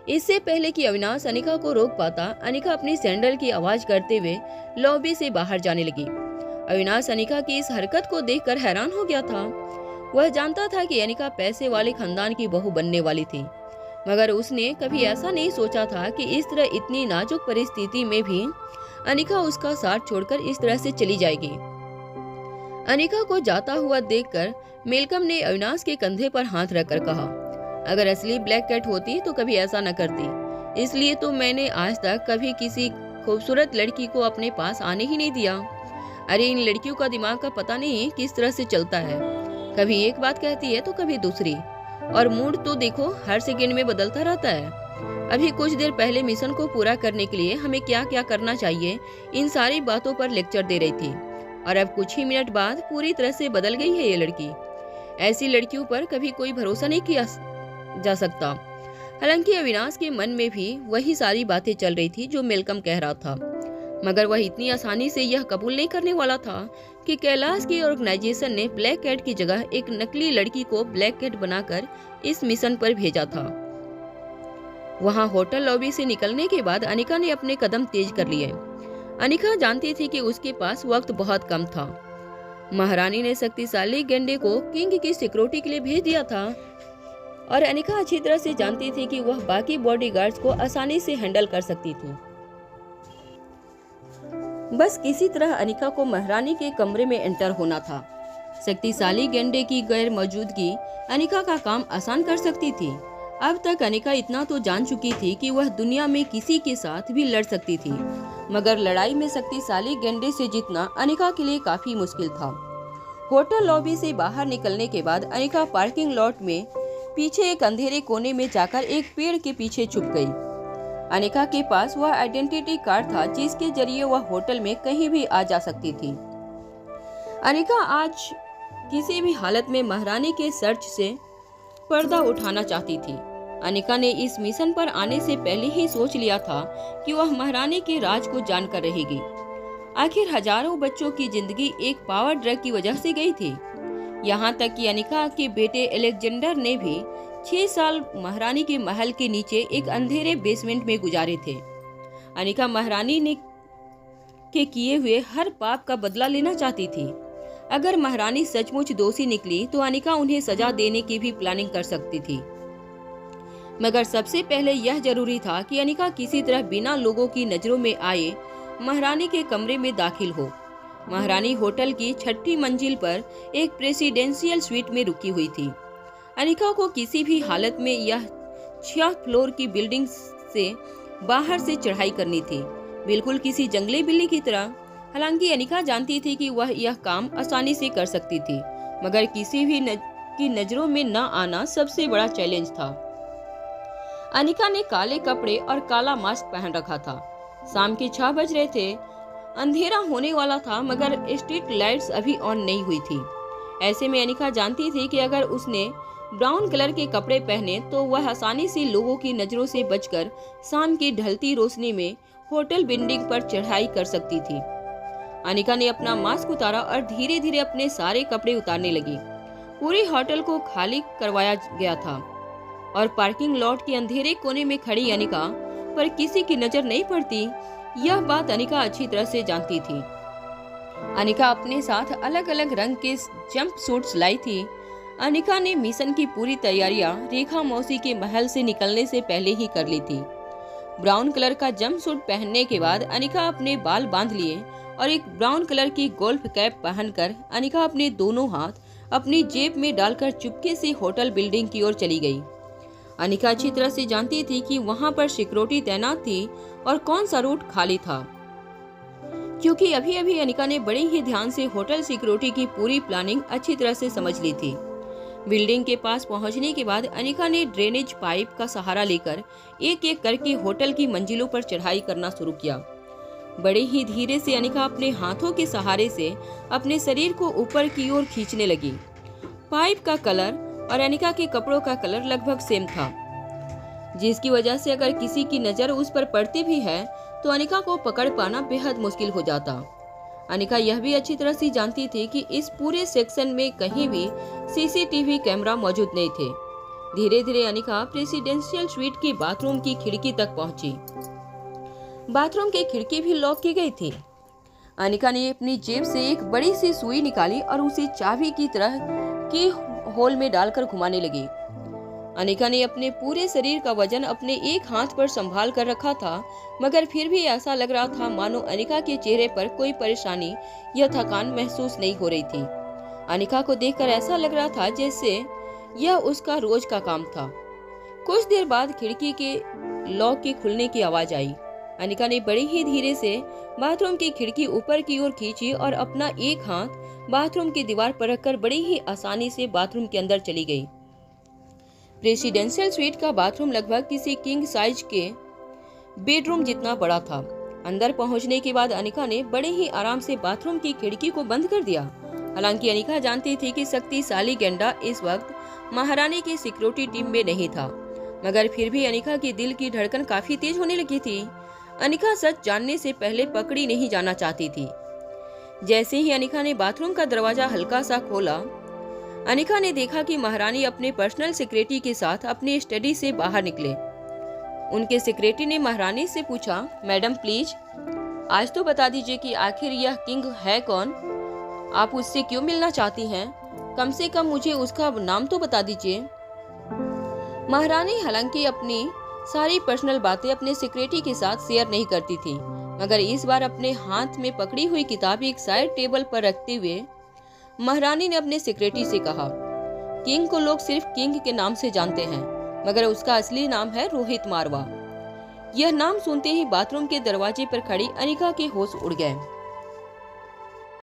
इससे पहले कि अविनाश अनिका को रोक पाता, अनिका अपनी सैंडल की आवाज करते हुए लॉबी से बाहर जाने लगी। अविनाश अनिका की इस हरकत को देखकर हैरान हो गया था। वह जानता था कि अनिका पैसे वाले खानदान की बहू बनने वाली थी, मगर उसने कभी ऐसा नहीं सोचा था कि इस तरह इतनी नाजुक परिस्थिति में भी अनिका उसका साथ छोड़कर इस तरह से चली जाएगी। अनिका को जाता हुआ देखकर मेलकम ने अविनाश के कंधे पर हाथ रखकर कहा, अगर असली ब्लैक कैट होती तो कभी ऐसा न करती, इसलिए तो मैंने आज तक कभी किसी खूबसूरत लड़की को अपने पास आने ही नहीं दिया। अरे इन लड़कियों का दिमाग का पता नहीं किस तरह से चलता है, कभी एक बात कहती है तो कभी दूसरी, और मूड तो देखो हर सेकंड में बदलता रहता है। अभी कुछ देर पहले मिशन को पूरा करने के लिए हमें क्या क्या करना चाहिए, इन सारी बातों पर लेक्चर दे रही थी, और अब कुछ ही मिनट बाद पूरी तरह से बदल गई है ये लड़की। ऐसी लड़कियों पर कभी कोई भरोसा नहीं किया जा सकता। हालांकि अविनाश के मन में भी वही सारी बातें चल रही थी जो मेलकम कह रहा था, मगर वह इतनी आसानी से यह कबूल नहीं करने वाला था कि कैलाश की ऑर्गेनाइजेशन ने ब्लैक कैट की जगह एक नकली लड़की को ब्लैक कैट बनाकर इस मिशन पर भेजा था। वहां होटल लॉबी से निकलने के बाद अनिका ने अपने कदम तेज कर लिए। अनिका जानती थी कि उसके पास वक्त बहुत कम था। महारानी ने शक्तिशाली गेंडे को किंग की सिक्योरिटी के लिए भेज दिया था, और अनिका अच्छी तरह से जानती थी कि वह बाकी बॉडीगार्ड्स को आसानी से हैंडल कर सकती थी। बस किसी तरह अनिका को महारानी के कमरे में एंटर होना था। शक्तिशाली गेंडे की गैर मौजूदगी अनिका का काम आसान कर सकती थी। अब तक अनिका इतना तो जान चुकी थी कि वह दुनिया में किसी के साथ भी लड़ सकती थी, मगर लड़ाई में शक्तिशाली गेंडे से जीतना अनिका के लिए काफी मुश्किल था। होटल लॉबी से बाहर निकलने के बाद अनिका पार्किंग लॉट में पीछे एक अंधेरे कोने में जाकर एक पेड़ के पीछे छुप गई। अनिका के पास वह आइडेंटिटी कार्ड था जिसके जरिए वह होटल में कहीं भी आ जा सकती थी। अनिका आज किसी भी हालत में महारानी के सर्च से पर्दा उठाना चाहती थी। अनिका ने इस मिशन पर आने से पहले ही सोच लिया था कि वह महारानी के राज को जानकर रहेगी। आखिर हजारों बच्चों की जिंदगी एक पावर ड्रग की वजह से गई थी। यहाँ तक कि अनिका के बेटे अलेक्जेंडर ने भी 6 साल महारानी के महल के नीचे एक अंधेरे बेसमेंट में गुजारे थे। अनिका महारानी ने के किए हुए हर पाप का बदला लेना चाहती थी। अगर महारानी सचमुच दोषी निकली तो अनिका उन्हें सजा देने की भी प्लानिंग कर सकती थी, मगर सबसे पहले यह जरूरी था कि अनिका किसी तरह बिना लोगों की नजरों में आए महारानी के कमरे में दाखिल हो। महारानी होटल की 6ठी मंजिल पर एक प्रेसिडेंशियल स्वीट में रुकी हुई थी। अनिका को किसी भी हालत में यह 6 फ्लोर की बिल्डिंग से बाहर से चढ़ाई करनी थी, बिल्कुल किसी जंगली बिल्ली की तरह। हालांकि अनिका जानती थी कि वह यह काम आसानी से कर सकती थी, मगर किसी भी की नजरों में न आना सबसे बड़ा चैलेंज था। अनिका ने काले कपड़े और काला मास्क पहन रखा था। शाम के 6 बज रहे थे। अंधेरा होने वाला था, मगर स्ट्रीट लाइट्स अभी ऑन नहीं हुई थी। ऐसे में अनिका जानती थी कि अगर उसने ब्राउन कलर के कपड़े पहने तो वह आसानी से लोगों की नजरों से बचकर शाम की ढलती रोशनी में होटल बिल्डिंग पर चढ़ाई कर सकती थी। अनिका ने अपना मास्क उतारा और धीरे धीरे अपने सारे कपड़े उतारने लगी। पूरे होटल को खाली करवाया गया था और पार्किंग लॉट के अंधेरे कोने में खड़ी अनिका पर किसी की नजर नहीं पड़ती। यह बात अनिका अच्छी तरह से जानती थी। अनिका अपने साथ अलग अलग रंग के जंप सूट्स लाई थी। अनिका ने मिशन की पूरी तैयारियां रेखा मौसी के महल से निकलने से पहले ही कर ली थी। ब्राउन कलर का जंप सूट पहनने के बाद अनिका अपने बाल बांध लिए और एक ब्राउन कलर की गोल्फ कैप पहनकर अनिका अपने दोनों हाथ अपनी जेब में डालकर चुपके से होटल बिल्डिंग की ओर चली गई। अनिका अच्छी तरह से जानती थी कि वहां पर सिक्योरिटी तैनात थी और कौन सा रूट खाली था, क्योंकि अभी अभी अनिका ने बड़े ही ध्यान से होटल सिक्योरिटी की पूरी प्लानिंग अच्छी तरह से समझ ली थी। बिल्डिंग के पास पहुंचने के बाद अनिका ने ड्रेनेज पाइप का सहारा लेकर एक एक करके होटल की मंजिलों पर चढ़ाई करना शुरू किया। बड़े ही धीरे से अनिका अपने हाथों के सहारे से अपने शरीर को ऊपर की ओर खींचने लगी। पाइप का कलर और अनिका के कपड़ों का कलर लगभग सेम था, जिसकी वजह से अगर किसी की नजर उस पर पड़ती भी है तो अनिका को पकड़ पाना बेहद मुश्किल हो जाता। अनिका यह भी अच्छी तरह से जानती थी कि इस पूरे सेक्शन में कहीं भी सीसीटीवी कैमरा मौजूद नहीं थे। धीरे धीरे अनिका प्रेसिडेंशियल स्वीट की बाथरूम की खिड़की तक पहुंची। बाथरूम की खिड़की भी लॉक की गई थी। अनिका ने अपनी जेब से एक बड़ी सी सुई निकाली और उसे चाबी की तरह की होल में डालकर घुमाने लगी। अनिका ने अपने पूरे शरीर का वजन अपने एक हाथ पर संभाल कर रखा था, मगर फिर भी ऐसा लग रहा था मानो अनिका के चेहरे पर कोई परेशानी या थकान महसूस नहीं हो रही थी। अनिका को देखकर ऐसा लग रहा था जैसे यह उसका रोज का काम था। कुछ देर बाद खिड़की के लॉक के खुलने की आवाज आई। अनिका ने बड़े ही धीरे से बाथरूम की खिड़की ऊपर की ओर खींची और अपना एक हाथ बाथरूम की दीवार पर रखकर बड़ी ही आसानी से बाथरूम के अंदर चली गई। प्रेसिडेंशियल स्वीट का बाथरूम लगभग किसी किंग साइज के बेडरूम जितना बड़ा था। अंदर पहुंचने के बाद अनिका ने बड़े ही आराम से बाथरूम की खिड़की को बंद कर दिया। हालांकि अनिका जानती थी कि शक्तिशाली गेंडा इस वक्त महारानी की सिक्योरिटी टीम में नहीं था, मगर फिर भी अनिका की दिल की धड़कन काफी तेज होने लगी थी। अनिका सच जानने से पहले पकड़ी नहीं जाना चाहती थी। जैसे ही अनिका ने बाथरूम का दरवाजा हल्का सा खोला, अनिका ने देखा कि महारानी अपने पर्सनल सेक्रेटरी के साथ अपनी स्टडी से बाहर निकले। उनके सेक्रेटरी ने महारानी से पूछा, मैडम प्लीज आज तो बता दीजिए कि आखिर यह किंग है कौन? आप उससे क्यों मिलना चाहती हैं? कम से कम मुझे उसका नाम तो बता दीजिए। महारानी हालांकि अपनी सारी पर्सनल बातें अपने सेक्रेटरी के साथ शेयर नहीं करती थी, मगर इस बार अपने हाथ में पकड़ी हुई किताब एक साइड टेबल पर रखते हुए महारानी ने अपने सेक्रेटरी से कहा, किंग को लोग सिर्फ किंग के नाम से जानते हैं, मगर उसका असली नाम है रोहित मारवा। यह नाम सुनते ही बाथरूम के दरवाजे पर खड़ी अनिका के होश उड़ गए।